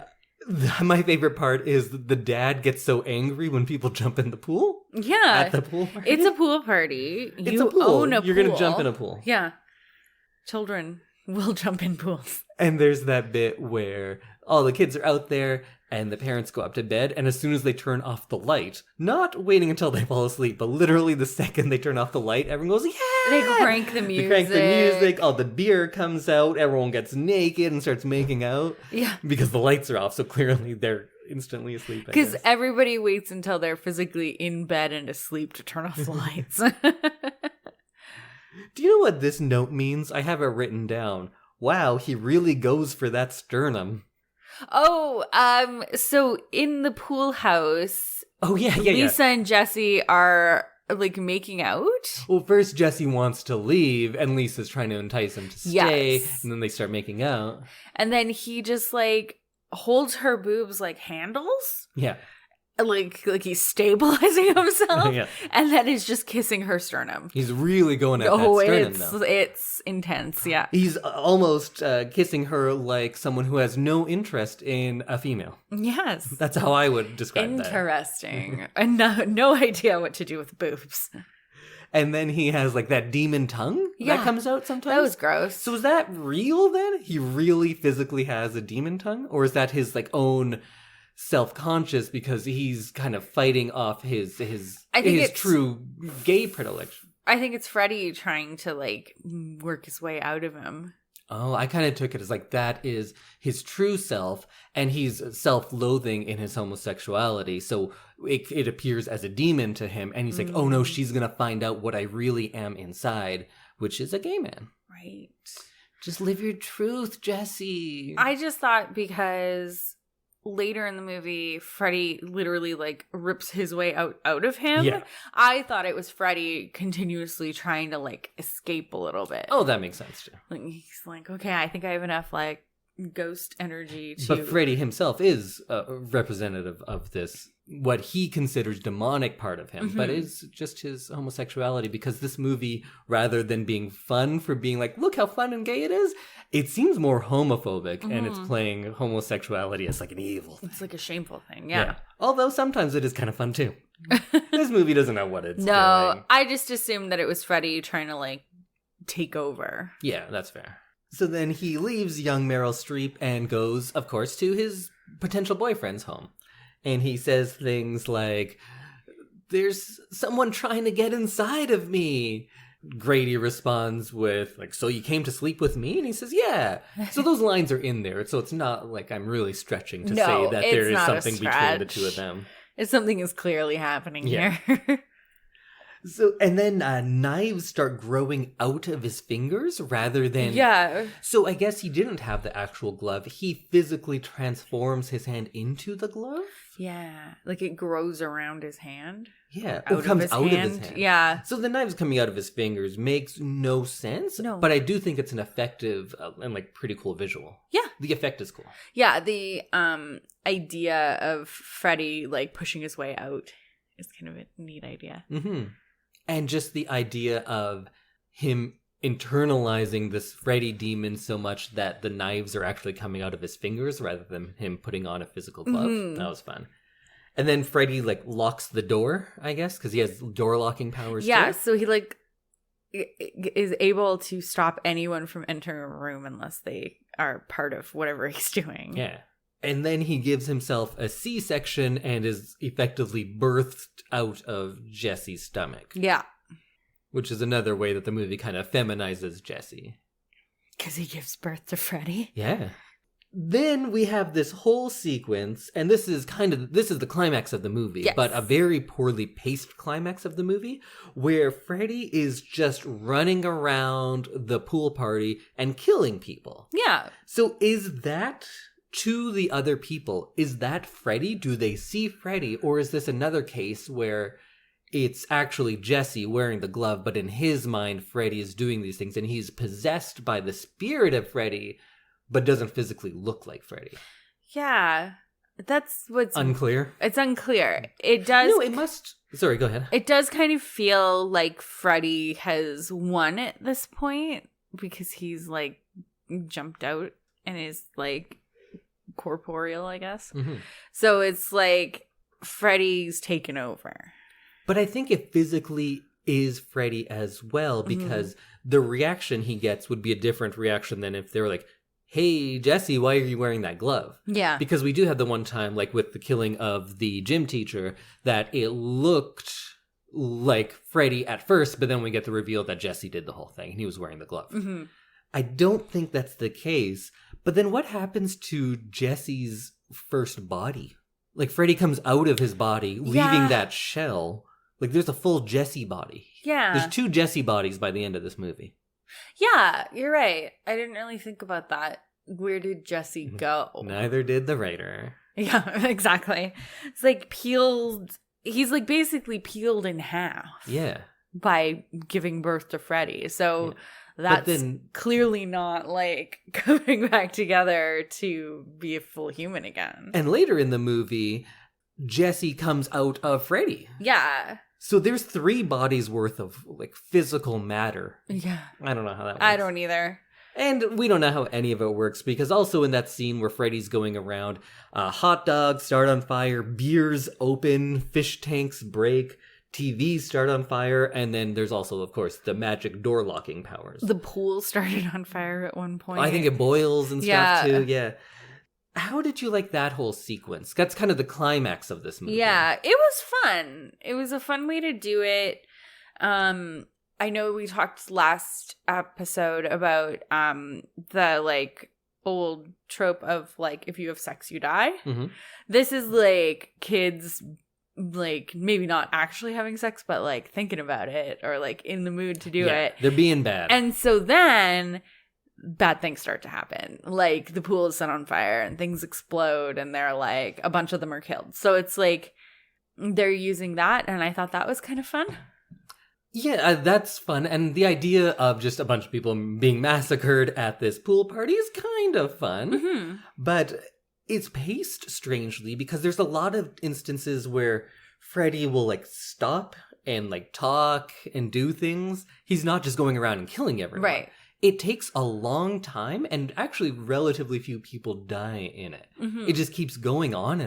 my favorite part is the dad gets so angry when people jump in the pool. Yeah. At the pool party. It's a pool party. It's a pool. Own a You're pool. going to jump in a pool. Yeah. Children will jump in pools. And there's that bit where all the kids are out there and the parents go up to bed, and as soon as they turn off the light, not waiting until they fall asleep, but literally the second they turn off the light, everyone goes, yeah! They crank the music. They crank the music, all the beer comes out, everyone gets naked and starts making out. Yeah. Because the lights are off, so clearly they're instantly asleep. Because everybody waits until they're physically in bed and asleep to turn off the lights. Do you know what this note means? I have it written down. Wow, he really goes for that sternum. Oh, so in the pool house, Lisa and Jesse are like making out. Well, first Jesse wants to leave, and Lisa's trying to entice him to stay, Yes. and then they start making out. And then he just like holds her boobs like handles. Yeah. Like he's stabilizing himself. Yeah. And then he's just kissing her sternum. He's really going at that sternum, though. It's intense, yeah. He's almost kissing her like someone who has no interest in a female. Yes. That's how I would describe that. Interesting. And no idea what to do with boobs. And then he has like that demon tongue that comes out sometimes. That was gross. So is that real then? He really physically has a demon tongue? Or is that his like own self-conscious because he's kind of fighting off his true gay predilection? I think it's Freddy trying to like work his way out of him. Oh, I kind of took it as like that is his true self, and he's self-loathing in his homosexuality. So it appears as a demon to him, and he's like, oh no, she's going to find out what I really am inside, which is a gay man. Right. Just live your truth, Jesse. I just thought because later in the movie, Freddy literally like rips his way out of him. Yeah. I thought it was Freddy continuously trying to like escape a little bit. Oh, that makes sense too. Like, he's like, okay, I think I have enough like ghost energy to. But Freddy himself is a representative of this, what he considers demonic part of him, but is just his homosexuality, because this movie, rather than being fun for being like, look how fun and gay it is, it seems more homophobic, and it's playing homosexuality as like an evil thing. It's like a shameful thing, yeah. Although sometimes it is kind of fun too. This movie doesn't know what it's doing. I just assumed that it was Freddy trying to like take over. Yeah, that's fair. So then he leaves young Meryl Streep and goes, of course, to his potential boyfriend's home. And he says things like, there's someone trying to get inside of me. Grady responds with, like, so you came to sleep with me? And he says, yeah. So those lines are in there. So it's not like I'm really stretching to say that there is something between the two of them. Something is clearly happening here. So, and then knives start growing out of his fingers rather than... Yeah. So I guess he didn't have the actual glove. He physically transforms his hand into the glove? Yeah. Like it grows around his hand. Yeah. It comes out of his hand. Yeah. So the knives coming out of his fingers makes no sense. No. But I do think it's an effective and like pretty cool visual. Yeah. The effect is cool. Yeah. The idea of Freddy like pushing his way out is kind of a neat idea. Mm-hmm. And just the idea of him internalizing this Freddy demon so much that the knives are actually coming out of his fingers rather than him putting on a physical glove. Mm-hmm. That was fun. And then Freddy like locks the door, I guess, because he has door locking powers. Yeah, too. so he like is able to stop anyone from entering a room unless they are part of whatever he's doing. Yeah. And then he gives himself a C-section and is effectively birthed out of Jesse's stomach. Yeah. which is another way that the movie kind of feminizes Jesse. Because he gives birth to Freddy? Yeah. Then we have this whole sequence, and this is the climax of the movie, yes. but a very poorly paced climax of the movie, where Freddy is just running around the pool party and killing people. Yeah. So is that to the other people? Is that Freddy? Do they see Freddy? Or is this another case where it's actually Jesse wearing the glove, but in his mind, Freddy is doing these things, and he's possessed by the spirit of Freddy, but doesn't physically look like Freddy? Yeah. That's what's... Unclear? It's unclear. It does... No, it must... Sorry, go ahead. It does kind of feel like Freddy has won at this point, because he's, like, jumped out and is, like, corporeal, I guess. Mm-hmm. So it's like Freddy's taken over. But I think it physically is Freddy as well, because the reaction he gets would be a different reaction than if they were like, hey, Jesse, why are you wearing that glove? Yeah. Because we do have the one time, like with the killing of the gym teacher, that it looked like Freddy at first, but then we get the reveal that Jesse did the whole thing and he was wearing the glove. Mm-hmm. I don't think that's the case. But then what happens to Jesse's first body? Like, Freddy comes out of his body, leaving that shell. Like, there's a full Jesse body. Yeah. There's 2 Jesse bodies by the end of this movie. Yeah, you're right. I didn't really think about that. Where did Jesse go? Neither did the writer. Yeah, exactly. It's like peeled. He's like basically peeled in half. Yeah. By giving birth to Freddy. So that's clearly not like coming back together to be a full human again. And later in the movie, Jesse comes out of Freddy. Yeah. So there's 3 bodies worth of like physical matter. Yeah. I don't know how that works. I don't either. And we don't know how any of it works, because also in that scene where Freddy's going around, hot dogs start on fire, beers open, fish tanks break, TVs start on fire, and then there's also, of course, the magic door locking powers. The pool started on fire at one point. I think it boils and stuff too, yeah. How did you like that whole sequence? That's kind of the climax of this movie. Yeah, it was fun. It was a fun way to do it. I know we talked last episode about the like old trope of like, if you have sex, you die. Mm-hmm. This is like kids like maybe not actually having sex, but like thinking about it or like in the mood to do it. They're being bad. And so then bad things start to happen. Like the pool is set on fire and things explode and they're like a bunch of them are killed. So it's like they're using that, and I thought that was kind of fun. Yeah, that's fun. And the idea of just a bunch of people being massacred at this pool party is kind of fun. Mm-hmm. But it's paced strangely, because there's a lot of instances where Freddy will like stop and like talk and do things. He's not just going around and killing everyone. Right. It takes a long time, and actually relatively few people die in it. Mm-hmm. It just keeps going on,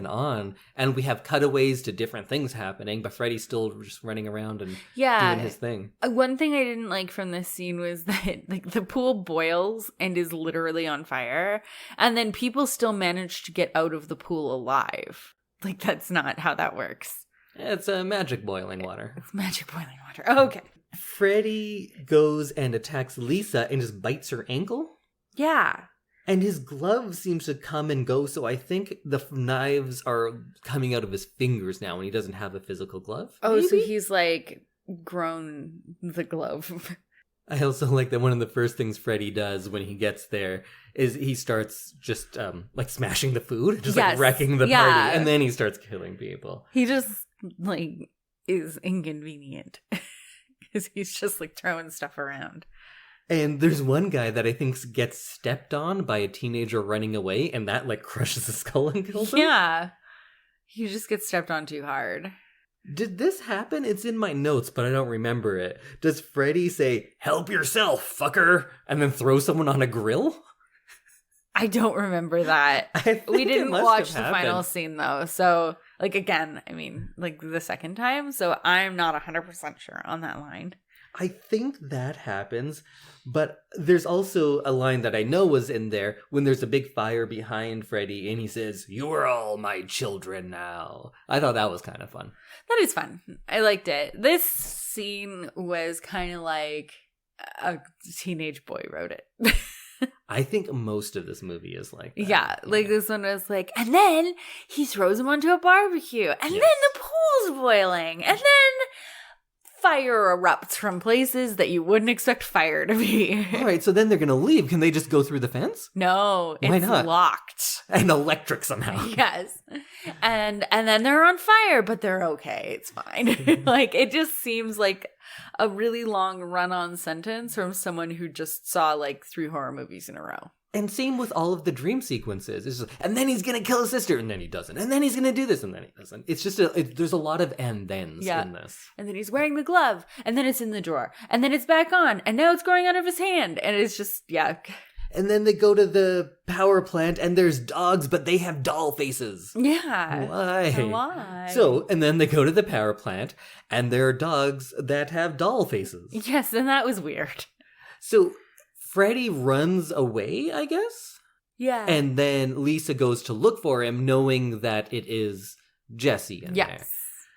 and we have cutaways to different things happening, but Freddy's still just running around and doing his thing. One thing I didn't like from this scene was that like the pool boils and is literally on fire, and then people still manage to get out of the pool alive. Like, that's not how that works. It's magic boiling water. It's magic boiling water. Oh, okay. Freddy goes and attacks Lisa and just bites her ankle. Yeah. And his glove seems to come and go, so I think the knives are coming out of his fingers now, and he doesn't have a physical glove. Oh, maybe? So he's like grown the glove. I also like that one of the first things Freddy does when he gets there is he starts just like smashing the food, just like wrecking the party, and then he starts killing people. He just like is inconvenient. Because he's just like throwing stuff around. And there's one guy that I think gets stepped on by a teenager running away, and that like crushes his skull and kills him. Yeah. He just gets stepped on too hard. Did this happen? It's in my notes, but I don't remember it. Does Freddy say, "Help yourself, fucker," and then throw someone on a grill? I don't remember that. We didn't watch the final scene though, so like again, I mean, like the second time, so I'm not 100% sure on that line. I think that happens, but there's also a line that I know was in there when there's a big fire behind Freddy and he says, "You are all my children now." I thought that was kind of fun. That is fun. I liked it. This scene was kind of like a teenage boy wrote it. I think most of this movie is like that. Yeah, like this one was like, and then he throws him onto a barbecue, and then the pool's boiling, and then fire erupts from places that you wouldn't expect fire to be. All right, so then they're going to leave. Can they just go through the fence? No, Why it's not? locked. And electric somehow. Yes. And then they're on fire, but they're okay. It's fine. Like, it just seems like a really long run-on sentence from someone who just saw like 3 horror movies in a row. And same with all of the dream sequences. It's just, and then he's going to kill his sister, and then he doesn't. And then he's going to do this, and then he doesn't. It's just, there's a lot of and-thens in this. And then he's wearing the glove, and then it's in the drawer. And then it's back on, and now it's growing out of his hand. And it's just, yeah. And then they go to the power plant, and there's dogs, but they have doll faces. Yeah. Why? So, and then they go to the power plant, and there are dogs that have doll faces. Yes, and that was weird. So Freddy runs away, I guess? Yeah. And then Lisa goes to look for him, knowing that it is Jesse in there.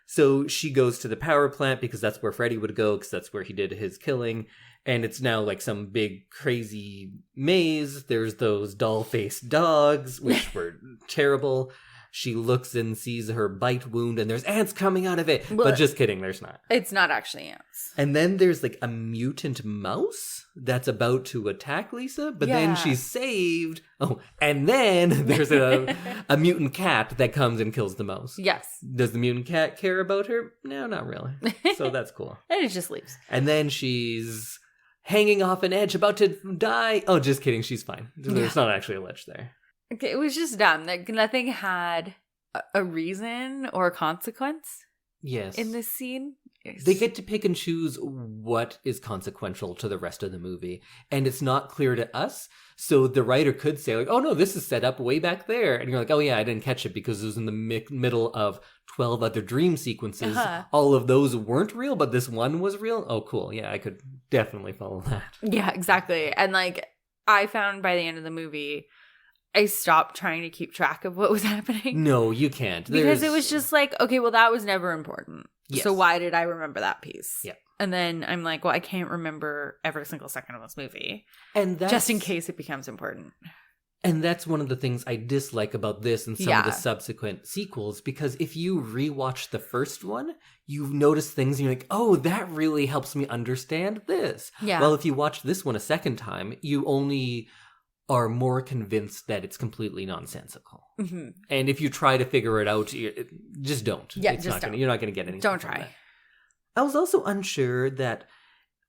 So she goes to the power plant because that's where Freddy would go, because that's where he did his killing. And it's now like some big crazy maze. There's those doll-faced dogs, which were terrible. She looks and sees her bite wound, and there's ants coming out of it. But just kidding, there's not. It's not actually ants. And then there's like a mutant mouse that's about to attack Lisa, but then she's saved. Oh, and then there's a mutant cat that comes and kills the mouse. Yes. Does the mutant cat care about her? No, not really. So that's cool. And it just leaves. And then she's hanging off an edge, about to die. Oh, just kidding. She's fine. There's not actually a ledge there. Okay, it was just dumb. Like, nothing had a reason or a consequence. Yes. In this scene. They get to pick and choose what is consequential to the rest of the movie. And it's not clear to us. So the writer could say, like, oh no, this is set up way back there. And you're like, oh yeah, I didn't catch it because it was in the middle of 12 other dream sequences. All of those weren't real, but this one was real. Oh, cool. Yeah, I could definitely follow that. Yeah, exactly. And like, I found by the end of the movie, I stopped trying to keep track of what was happening. No, you can't. Because it was just like, okay, well, that was never important. Yes. So why did I remember that piece? Yeah. And then I'm like, well, I can't remember every single second of this movie. And that's, just in case it becomes important. And that's one of the things I dislike about this and some of the subsequent sequels, because if you rewatch the first one, you notice things and you're like, oh, that really helps me understand this. Yeah. Well, if you watch this one a second time, you only are more convinced that it's completely nonsensical. Mm-hmm. And if you try to figure it out, just don't. Yeah, it's just not you're not going to get anything. Don't try. That. I was also unsure that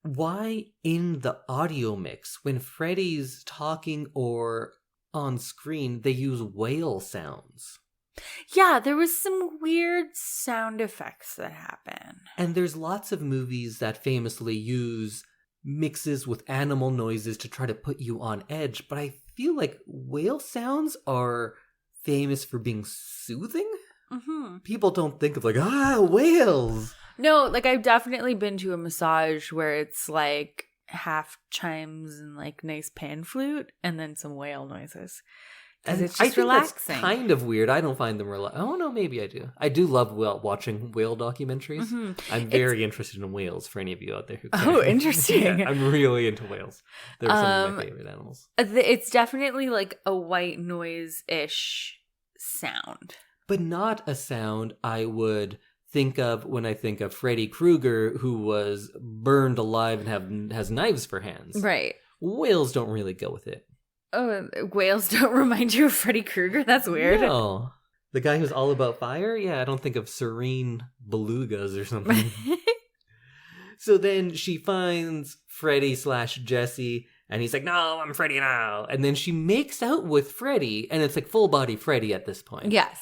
why in the audio mix, when Freddy's talking or on screen, they use whale sounds. Yeah, there was some weird sound effects that happen. And there's lots of movies that famously use mixes with animal noises to try to put you on edge, but I feel like whale sounds are famous for being soothing. Mm-hmm. People don't think of like, whales. No, like I've definitely been to a massage where it's like half chimes and like nice pan flute and then some whale noises. Because it's just relaxing. That's kind of weird. I don't find them oh no, maybe I do. I do love watching whale documentaries. Mm-hmm. I'm very interested in whales for any of you out there who care. Oh, interesting. Yeah, I'm really into whales. They're some of my favorite animals. It's definitely like a white noise-ish sound. But not a sound I would think of when I think of Freddy Krueger, who was burned alive and has knives for hands. Right. Whales don't really go with it. Oh, whales don't remind you of Freddy Krueger? That's weird. No. The guy who's all about fire? Yeah, I don't think of serene belugas or something. So then she finds Freddy/Jesse, and he's like, no, I'm Freddy now. And then she makes out with Freddy, and it's like full body Freddy at this point. Yes.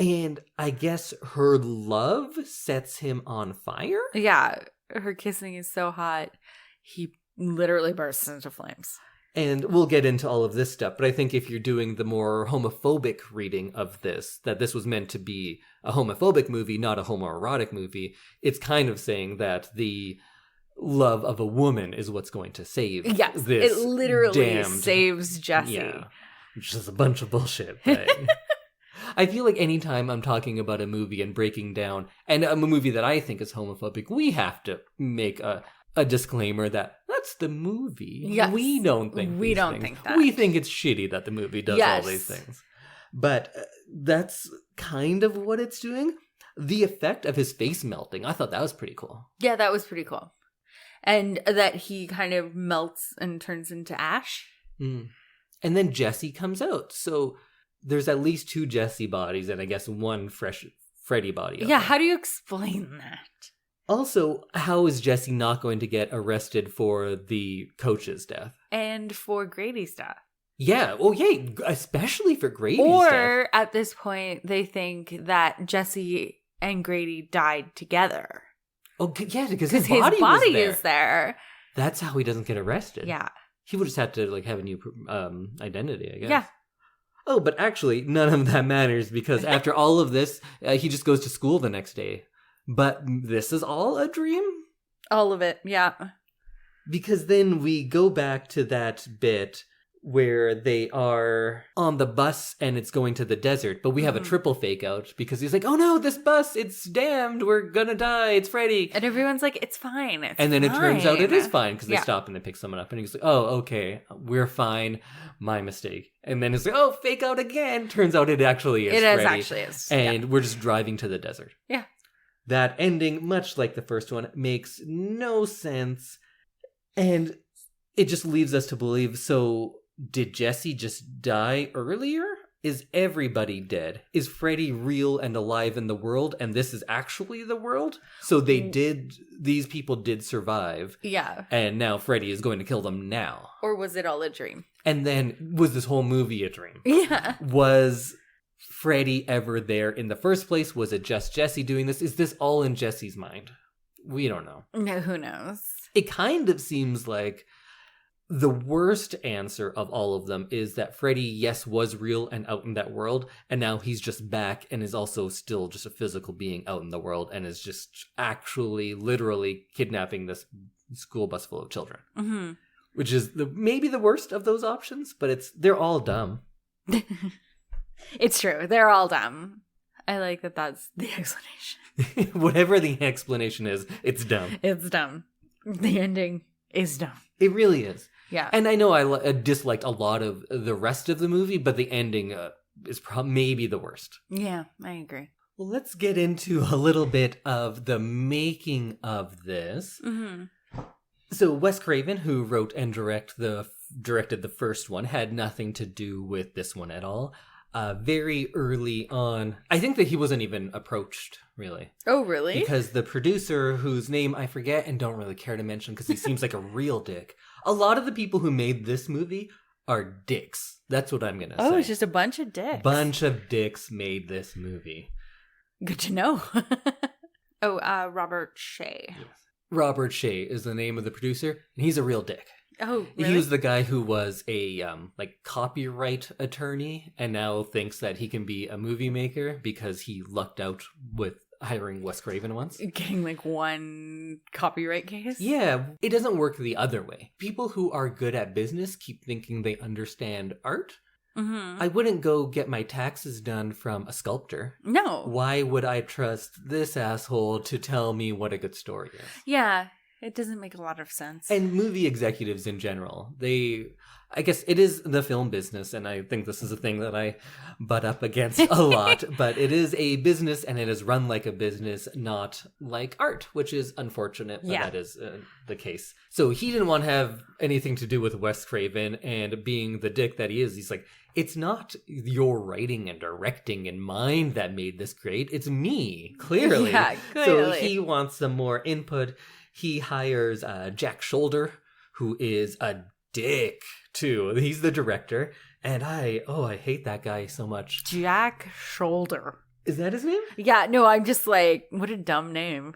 And I guess her love sets him on fire? Yeah, her kissing is so hot, he literally bursts into flames. And we'll get into all of this stuff, but I think if you're doing the more homophobic reading of this, that this was meant to be a homophobic movie, not a homoerotic movie, it's kind of saying that the love of a woman is what's going to save this. It literally saves Jesse. Yeah, which is a bunch of bullshit. But I feel like anytime I'm talking about a movie and breaking down, and a movie that I think is homophobic, we have to make a disclaimer that that's the movie. Yes. We don't think we these don't things. think that. We think it's shitty that the movie does all these things. But that's kind of what it's doing. The effect of his face melting, I thought that was pretty cool. Yeah, that was pretty cool. And that he kind of melts and turns into ash. Mm. And then Jesse comes out. So there's at least 2 Jesse bodies and I guess 1 fresh Freddy body. Yeah, how do you explain that? Also, how is Jesse not going to get arrested for the coach's death? And for Grady's death. Yeah, well, yeah, especially for Grady's or death. at this point, they think that Jesse and Grady died together. Oh, yeah, because his his body is there. That's how he doesn't get arrested. Yeah. He would just have to have a new identity, I guess. Yeah. Oh, but actually, none of that matters because after all of this, he just goes to school the next day. But this is all a dream? All of it, yeah. Because then we go back to that bit where they are on the bus and it's going to the desert, but we have a triple fake out because he's like, oh no, this bus, it's damned, we're gonna die, it's Freddy. And everyone's like, it's fine, and then it turns out it is fine because they stop and they pick someone up and he's like, oh, okay, we're fine, my mistake. And then it's like, oh, fake out again. Turns out it actually is Freddy. It actually is. And we're just driving to the desert. Yeah. That ending, much like the first one, makes no sense. And it just leaves us to believe, so did Jesse just die earlier? Is everybody dead? Is Freddy real and alive in the world and this is actually the world? So these people did survive. Yeah. And now Freddy is going to kill them now. Or was it all a dream? And then, was this whole movie a dream? Yeah. Was Freddy ever there in the first place? Was it just Jesse doing this? Is this all in Jesse's mind? We don't know. No, who knows? It kind of seems like the worst answer of all of them is that Freddy, yes, was real and out in that world, and now he's just back and is also still just a physical being out in the world and is just actually, literally kidnapping this school bus full of children. Mm-hmm. Which is maybe the worst of those options, but they're all dumb. It's true. They're all dumb. I like that that's the explanation. Whatever the explanation is, it's dumb. It's dumb. The ending is dumb. It really is. Yeah. And I know I disliked a lot of the rest of the movie, but the ending is maybe the worst. Yeah, I agree. Well, let's get into a little bit of the making of this. Mm-hmm. So Wes Craven, who wrote and directed the first one, had nothing to do with this one at all. Very early on, I think that he wasn't even approached, really. Oh, really? Because the producer, whose name I forget and don't really care to mention because he seems like a real dick. A lot of the people who made this movie are dicks. That's what I'm going to say. Oh, it's just a bunch of dicks. Bunch of dicks made this movie. Good to know. Robert Shea. Yes. Robert Shea is the name of the producer, and he's a real dick. Oh, really? He was the guy who was a copyright attorney and now thinks that he can be a movie maker because he lucked out with hiring Wes Craven once. Getting one copyright case? Yeah, it doesn't work the other way. People who are good at business keep thinking they understand art. Mm-hmm. I wouldn't go get my taxes done from a sculptor. No. Why would I trust this asshole to tell me what a good story is? Yeah. It doesn't make a lot of sense. And movie executives in general, I guess it is the film business, and I think this is a thing that I butt up against a lot, but it is a business and it is run like a business, not like art, which is unfortunate, but that is the case. So he didn't want to have anything to do with Wes Craven, and being the dick that he is, he's like, it's not your writing and directing in mind that made this great, it's me, clearly. Yeah, clearly. So he wants some more input. He hires Jack Sholder, who is a dick, too. He's the director. And I hate that guy so much. Jack Sholder. Is that his name? Yeah, no, I'm just like, what a dumb name.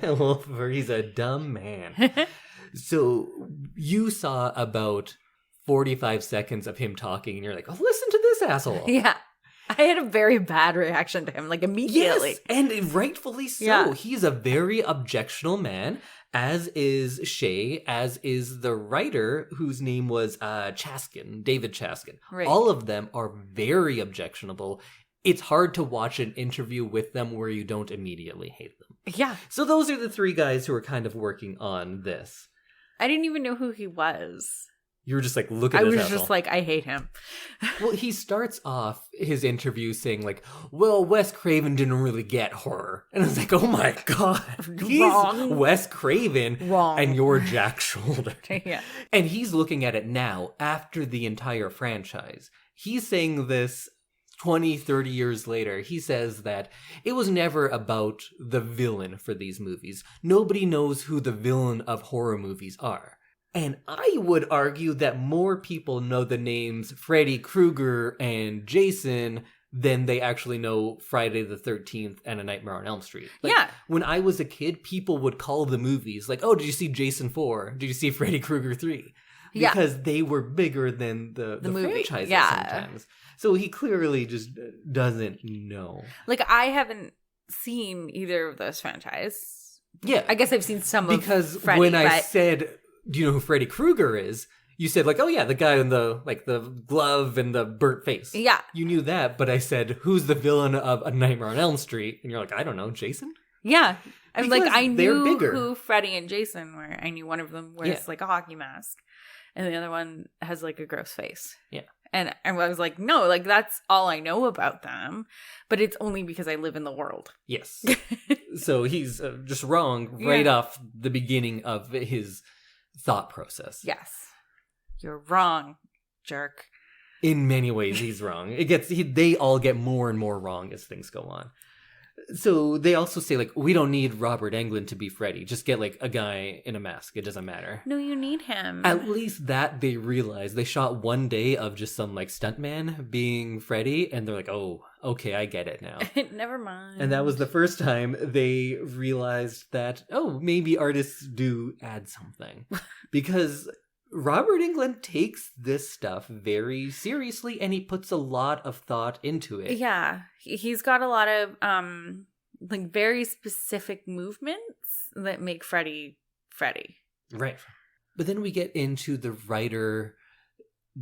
Well, he's a dumb man. So you saw about 45 seconds of him talking, and you're like, oh, listen to this asshole. Yeah. I had a very bad reaction to him, immediately. Yes, and rightfully so. Yeah. He's a very objectionable man, as is Shea, as is the writer, whose name was Chaskin, David Chaskin. Right. All of them are very objectionable it's hard to watch an interview with them where you don't immediately hate them. Yeah. So those are the three guys who are kind of working on this. I didn't even know who he was. You were just like, look at this I was asshole. just like, I hate him. Well, he starts off his interview saying like, well, Wes Craven didn't really get horror. And I was like, oh my God. He's Wrong. Wes Craven. Wrong. And you're Jack Sholder. Yeah. And he's looking at it now after the entire franchise. He's saying this 20, 30 years later. He says that it was never about the villain for these movies. Nobody knows who the villain of horror movies are. And I would argue that more people know the names Freddy Krueger and Jason than they actually know Friday the 13th and A Nightmare on Elm Street. Like, yeah. When I was a kid, people would call the movies like, oh, did you see Jason 4? Did you see Freddy Krueger 3? Because they were bigger than the franchises sometimes. So he clearly just doesn't know. Like, I haven't seen either of those franchises. Yeah. I guess I've seen some of Freddy, when I said, do you know who Freddy Krueger is? You said like, oh yeah, the guy in the glove and the burnt face. Yeah. You knew that, but I said, who's the villain of A Nightmare on Elm Street? And you're like, I don't know, Jason? Yeah. I'm because like, I knew bigger. who Freddy and Jason were. I knew one of them wears like a hockey mask. And the other one has like a gross face. Yeah. And I was like, no, like that's all I know about them. But it's only because I live in the world. Yes. So he's just wrong right off the beginning of his thought process. Yes. You're wrong, jerk. In many ways, he's wrong. They all get more and more wrong as things go on. So they also say, like, we don't need Robert Englund to be Freddy. Just get, like, a guy in a mask. It doesn't matter. No, you need him. At least that they realize. They shot one day of just some, like, stuntman being Freddy, and they're like, oh, okay, I get it now. Never mind. And that was the first time they realized that, oh, maybe artists do add something. Because Robert Englund takes this stuff very seriously, and he puts a lot of thought into it. Yeah. He's got a lot of, like, very specific movements that make Freddy Freddy. Right. But then we get into the writer,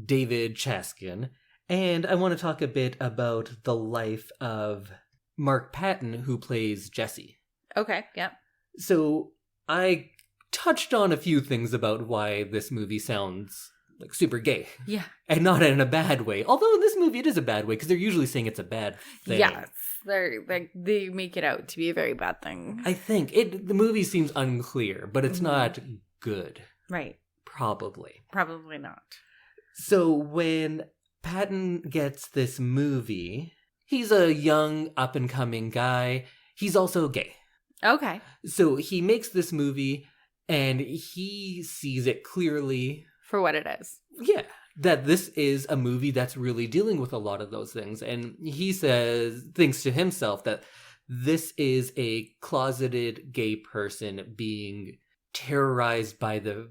David Chaskin, and I want to talk a bit about the life of Mark Patton, who plays Jesse. Okay, yep. So I touched on a few things about why this movie sounds like super gay. Yeah. And not in a bad way. Although in this movie it is a bad way because they're usually saying it's a bad thing. Yes. They make it out to be a very bad thing. I think the movie seems unclear, but it's not good. Right. Probably not. So when Patton gets this movie, he's a young up and coming guy. He's also gay. Okay. So he makes this movie and he sees it clearly for what it is. Yeah, that this is a movie that's really dealing with a lot of those things. And he thinks to himself that this is a closeted gay person being terrorized by the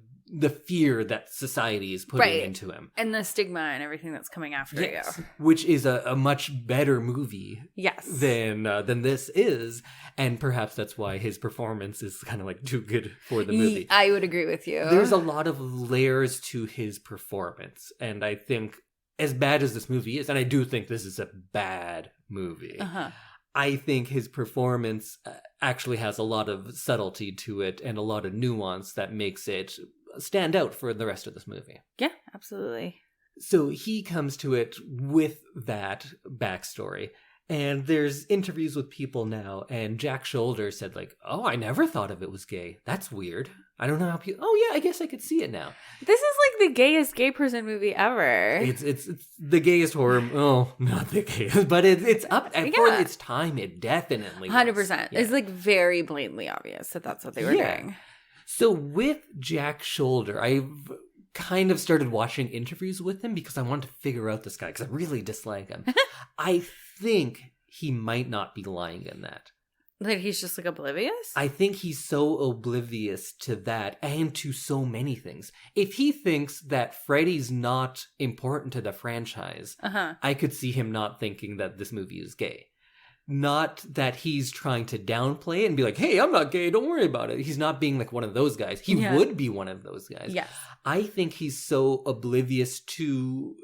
fear that society is putting into him. And the stigma and everything that's coming after you. Which is a much better movie than this is. And perhaps that's why his performance is kind of like too good for the movie. I would agree with you. There's a lot of layers to his performance. And I think as bad as this movie is, and I do think this is a bad movie, I think his performance actually has a lot of subtlety to it and a lot of nuance that makes it stand out for the rest of this movie. Yeah, absolutely. So he comes to it with that backstory. And there's interviews with people now, and Jack Sholder said, like, oh, I never thought of it was gay. That's weird. I don't know how people... Oh, yeah, I guess I could see it now. This is like the gayest gay person movie ever. It's the gayest horror... Oh, not the gayest, but it's up... And for its time, it definitely 100%. was. Yeah. It's like very blatantly obvious that that's what they were doing. So with Jack Sholder, I've kind of started watching interviews with him because I wanted to figure out this guy because I really dislike him. I think he might not be lying in that. Like he's just like oblivious? I think he's so oblivious to that and to so many things. If he thinks that Freddy's not important to the franchise, I could see him not thinking that this movie is gay. Not that he's trying to downplay it and be like, hey, I'm not gay, don't worry about it. He's not being like one of those guys. He would be one of those guys. Yes. I think he's so oblivious to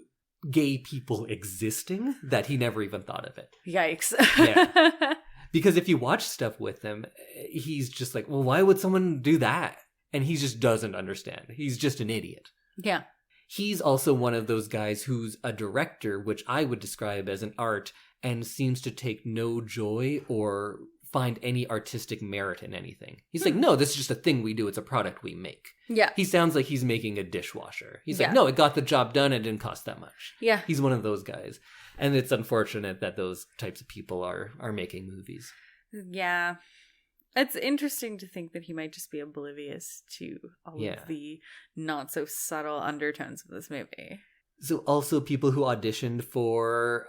gay people existing that he never even thought of it. Yikes. Yeah. Because if you watch stuff with him, he's just like, well, why would someone do that? And he just doesn't understand. He's just an idiot. Yeah. He's also one of those guys who's a director, which I would describe as an art, and seems to take no joy or find any artistic merit in anything. He's like, no, this is just a thing we do. It's a product we make. Yeah. He sounds like he's making a dishwasher. He's like, no, it got the job done. It didn't cost that much. Yeah. He's one of those guys. And it's unfortunate that those types of people are making movies. Yeah. It's interesting to think that he might just be oblivious to all of the not so subtle undertones of this movie. So also people who auditioned for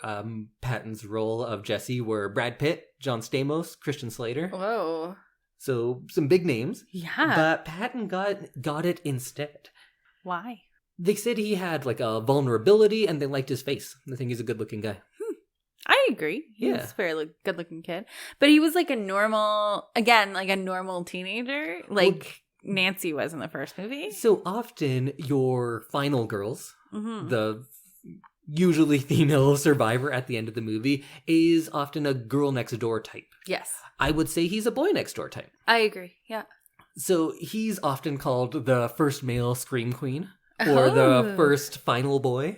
Patton's role of Jesse were Brad Pitt, John Stamos, Christian Slater. Whoa. So some big names. Yeah. But Patton got it instead. Why? They said he had like a vulnerability and they liked his face. They think he's a good looking guy. I agree. He's a very good looking kid. But he was like a normal teenager. Like Nancy was in the first movie. So often your final girls, the usually female survivor at the end of the movie, is often a girl next door type. Yes. I would say he's a boy next door type. I agree. Yeah. So he's often called the first male scream queen or the first final boy.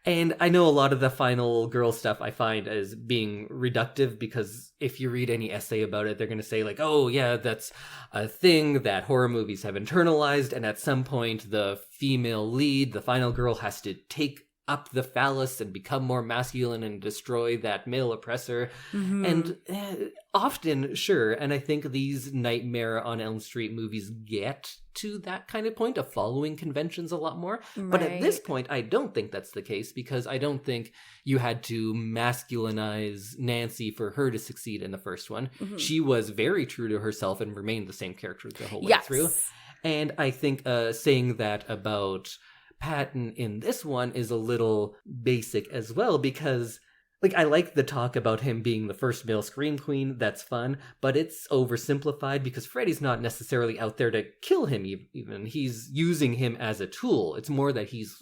And I know a lot of the final girl stuff I find as being reductive because if you read any essay about it, they're going to say like, oh yeah, that's a thing that horror movies have internalized. And at some point, the female lead, the final girl, has to take up the phallus and become more masculine and destroy that male oppressor. And often, sure, and I think these Nightmare on Elm Street movies get to that kind of point of following conventions a lot more. Right. But at this point, I don't think that's the case because I don't think you had to masculinize Nancy for her to succeed in the first one. She was very true to herself and remained the same character the whole way through. And I think saying that about Patton in this one is a little basic as well because like I like the talk about him being the first male scream queen. That's fun, but it's oversimplified because Freddy's not necessarily out there to kill him even. He's using him as a tool. It's more that he's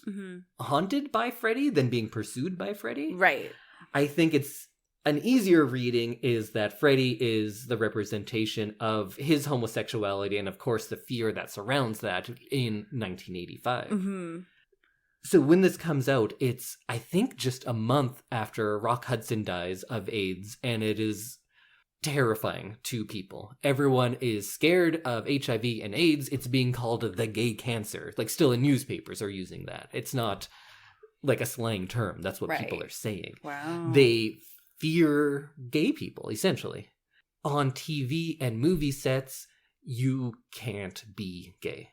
haunted by Freddy than being pursued by Freddy. Right. I think it's an easier reading is that Freddy is the representation of his homosexuality and, of course, the fear that surrounds that in 1985. So when this comes out, it's, I think, just a month after Rock Hudson dies of AIDS, and it is terrifying to people. Everyone is scared of HIV and AIDS. It's being called the gay cancer. Like, still in newspapers are using that. It's not like a slang term. That's what people are saying. Wow. They fear gay people, essentially. On TV and movie sets, you can't be gay.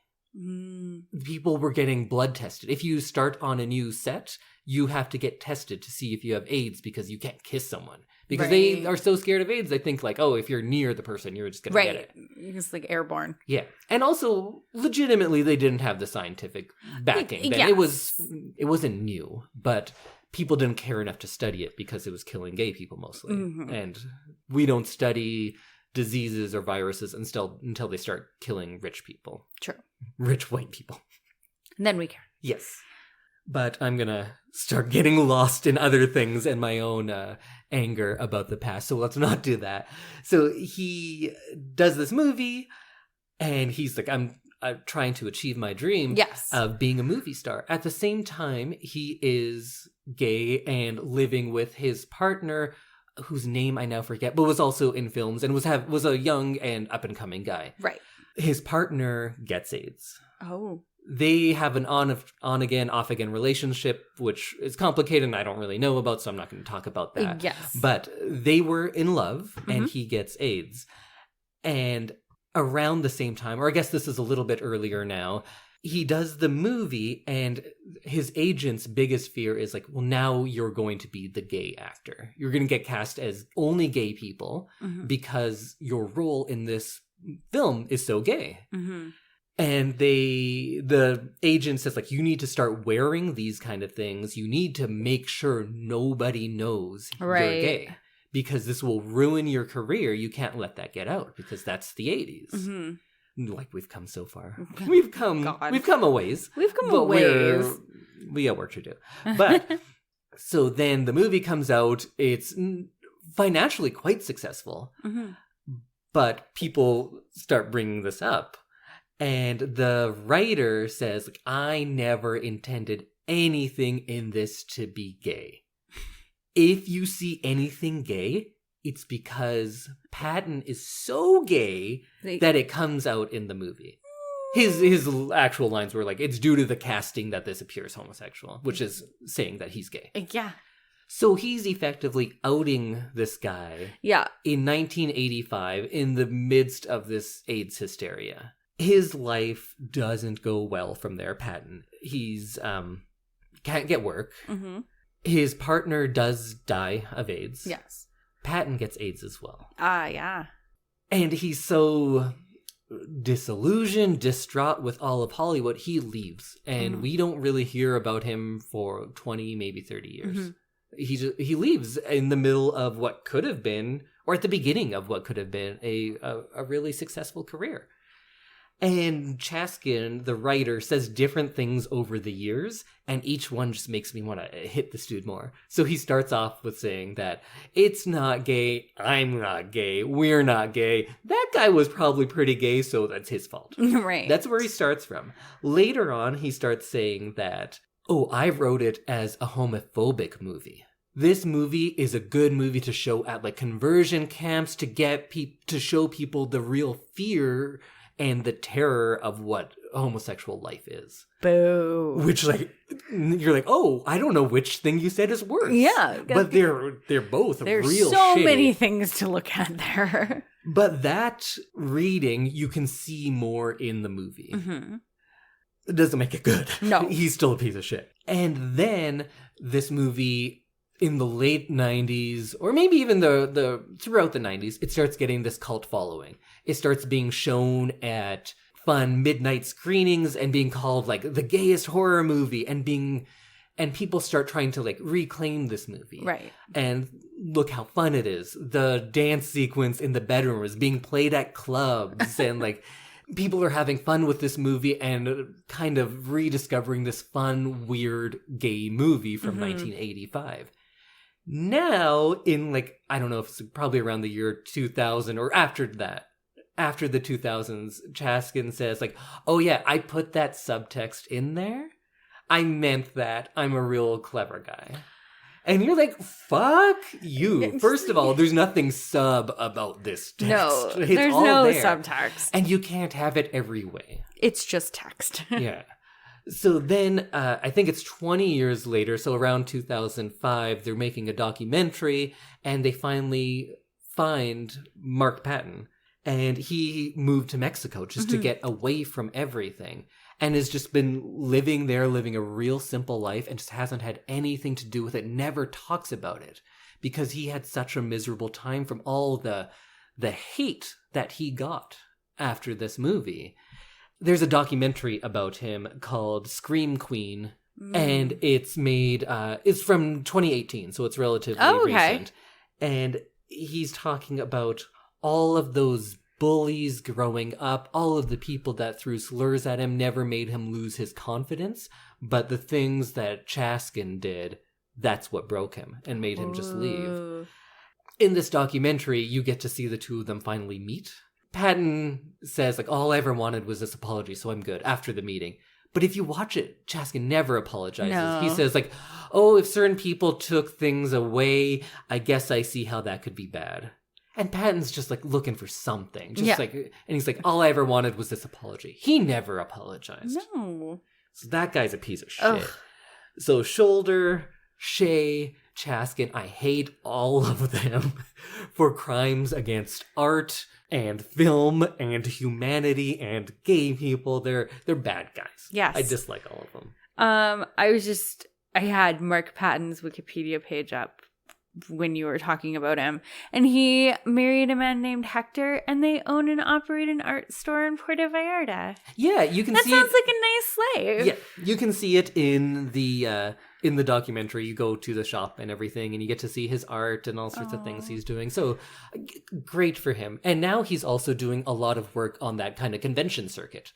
People were getting blood tested. If you start on a new set, you have to get tested to see if you have AIDS because you can't kiss someone. Because they are so scared of AIDS, they think like, oh, if you're near the person, you're just going to get it. It's like airborne. Yeah. And also, legitimately, they didn't have the scientific backing. Yes. It wasn't new, but people didn't care enough to study it because it was killing gay people mostly. And we don't study diseases or viruses until they start killing rich people. True. Rich white people. And then we care. Yes. But I'm going to start getting lost in other things and my own anger about the past. So let's not do that. So he does this movie and he's like, I'm trying to achieve my dream of being a movie star. At the same time, he is gay and living with his partner, whose name I now forget, but was also in films and was a young and up-and-coming guy. Right. His partner gets AIDS. Oh. They have an on-again, off-again relationship, which is complicated and I don't really know about, so I'm not going to talk about that. Yes. But they were in love, and he gets AIDS. And around the same time, or I guess this is a little bit earlier now, he does the movie, and his agent's biggest fear is like, well, now you're going to be the gay actor. You're going to get cast as only gay people because your role in this film is so gay. And the agent says, like, you need to start wearing these kind of things. You need to make sure nobody knows you're gay because this will ruin your career. You can't let that get out because that's the 80s. Like, we've come so far. We've come a ways. We've come a ways. we got work to do. But so then the movie comes out. It's financially quite successful. Mm-hmm. But people start bringing this up. And the writer says, like, I never intended anything in this to be gay. If you see anything gay, it's because Patton is so gay that it comes out in the movie. His actual lines were like, it's due to the casting that this appears homosexual, which is saying that he's gay. Yeah. So he's effectively outing this guy in 1985 in the midst of this AIDS hysteria. His life doesn't go well from there, Patton. He's can't get work. Mm-hmm. His partner does die of AIDS. Yes. Patton gets AIDS as well. Yeah. And he's so disillusioned, distraught with all of Hollywood, he leaves. And we don't really hear about him for 20, maybe 30 years. Mm-hmm. He leaves in the middle of what could have been, or at the beginning of what could have been, a really successful career. And Chaskin, the writer, says different things over the years, and each one just makes me want to hit this dude more. So he starts off with saying that it's not gay, I'm not gay, we're not gay. That guy was probably pretty gay, so that's his fault. Right. That's where he starts from. Later on, he starts saying that, I wrote it as a homophobic movie. This movie is a good movie to show at like conversion camps to get to show people the real fear and the terror of what homosexual life is. Boo. Which, like, you're like, I don't know which thing you said is worse. Yeah. But they're both There's real so shitty. many things to look at there. But that reading, you can see more in the movie. Mm-hmm. It doesn't make it good. No. He's still a piece of shit. And then this movie, in the late 90s, or maybe even the throughout the 90s, it starts getting this cult following. It starts being shown at fun midnight screenings and being called like the gayest horror movie, and people start trying to like reclaim this movie. Right. And look how fun it is. The dance sequence in the bedroom is being played at clubs and like people are having fun with this movie and kind of rediscovering this fun, weird gay movie from 1985. Now, in like, I don't know if it's probably around the year 2000 or after that, after the 2000s, Chaskin says like, I put that subtext in there. I meant that. I'm a real clever guy. And you're like, fuck you. First of all, there's nothing sub about this text. No, it's there's all no there. subtext. And you can't have it every way. It's just text. Yeah. So then, I think it's 20 years later, so around 2005, they're making a documentary, and they finally find Mark Patton. And he moved to Mexico just to get away from everything. And has just been living there, living a real simple life, and just hasn't had anything to do with it, never talks about it. Because he had such a miserable time from all the hate that he got after this movie. There's a documentary about him called Scream Queen, and it's made, it's from 2018, so it's relatively recent. And he's talking about all of those bullies growing up, all of the people that threw slurs at him never made him lose his confidence, but the things that Chaskin did, that's what broke him and made him just leave. In this documentary, you get to see the two of them finally meet. Patton says, like, all I ever wanted was this apology, so I'm good, after the meeting. But if you watch it, Chaskin never apologizes. No. He says, like, if certain people took things away, I guess I see how that could be bad. And Patton's just, like, looking for something. And he's like, all I ever wanted was this apology. He never apologized. No. So that guy's a piece of shit. Ugh. So Sholder, Shea, Chaskin, I hate all of them for crimes against art and film and humanity and gay people. They're bad guys. Yes. I dislike all of them. I had Mark Patton's Wikipedia page up when you were talking about him, and he married a man named Hector, and they own and operate an art store in Puerto Vallarta. Yeah, you can see that sounds like a nice life. Yeah, you can see it in the in the documentary, you go to the shop and everything, and you get to see his art and all sorts of things he's doing. So great for him. And now he's also doing a lot of work on that kind of convention circuit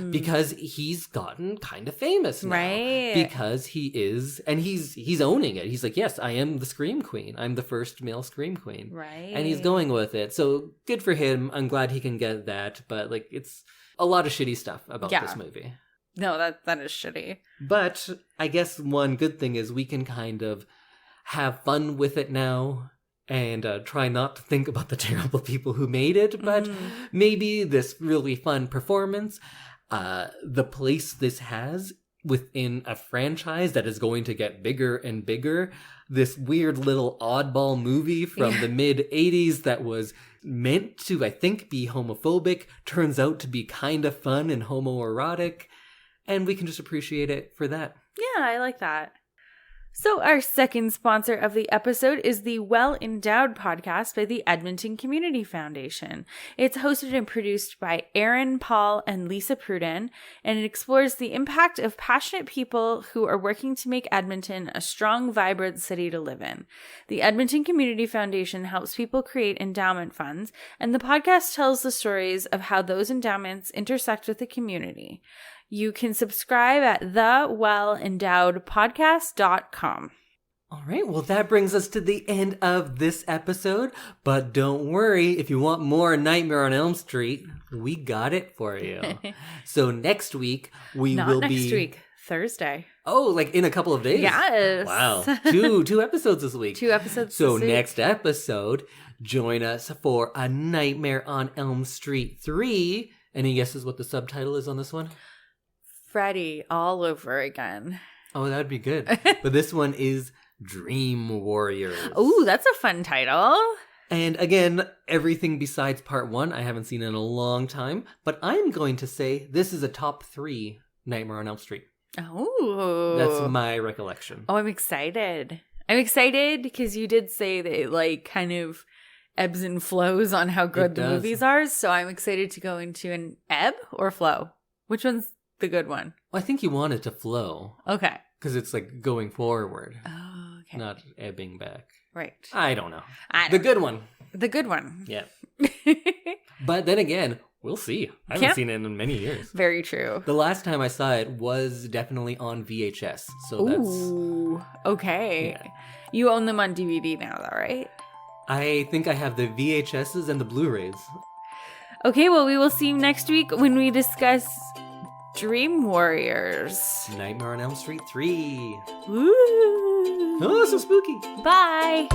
because he's gotten kind of famous now. Right. Because he is, and he's owning it. He's like, yes, I am the Scream Queen. I'm the first male Scream Queen. Right. And he's going with it. So good for him. I'm glad he can get that. But like, it's a lot of shitty stuff about this movie. No, that is shitty. But I guess one good thing is we can kind of have fun with it now and try not to think about the terrible people who made it. But maybe this really fun performance, the place this has within a franchise that is going to get bigger and bigger, this weird little oddball movie from the mid-'80s that was meant to, I think, be homophobic, turns out to be kind of fun and homoerotic. And we can just appreciate it for that. Yeah, I like that. So our second sponsor of the episode is the Well Endowed podcast by the Edmonton Community Foundation. It's hosted and produced by Aaron, Paul, and Lisa Pruden, and it explores the impact of passionate people who are working to make Edmonton a strong, vibrant city to live in. The Edmonton Community Foundation helps people create endowment funds, and the podcast tells the stories of how those endowments intersect with the community. You can subscribe at thewellendowedpodcast.com. All right, well, that brings us to the end of this episode. But don't worry, if you want more Nightmare on Elm Street, we got it for you. So next week, Not next week, Thursday. Oh, like in a couple of days? Yes. Wow. Two episodes this week. 2 episodes So this week. next episode, join us for A Nightmare on Elm Street 3. Any guesses what the subtitle is on this one? Freddy all over again. Oh, that would be good. But this one is Dream Warriors. Oh, that's a fun title. And again, everything besides part 1 I haven't seen in a long time. But I'm going to say this is a top 3 Nightmare on Elm Street. Oh. That's my recollection. Oh, I'm excited. I'm excited because you did say that it like kind of ebbs and flows on how good the movies are. So I'm excited to go into an ebb or flow. Which one's the good one? Well, I think you want it to flow. Okay. Because it's like going forward. Oh, okay. Not ebbing back. Right. I don't know. The good one. The good one. Yeah. But then again, we'll see. I haven't seen it in many years. Very true. The last time I saw it was definitely on VHS. So Ooh, okay. Yeah. You own them on DVD now, though, right? I think I have the VHSs and the Blu-rays. Okay, well, we will see you next week when we discuss Dream Warriors. Nightmare on Elm Street 3. Woo! Oh, so spooky. Bye.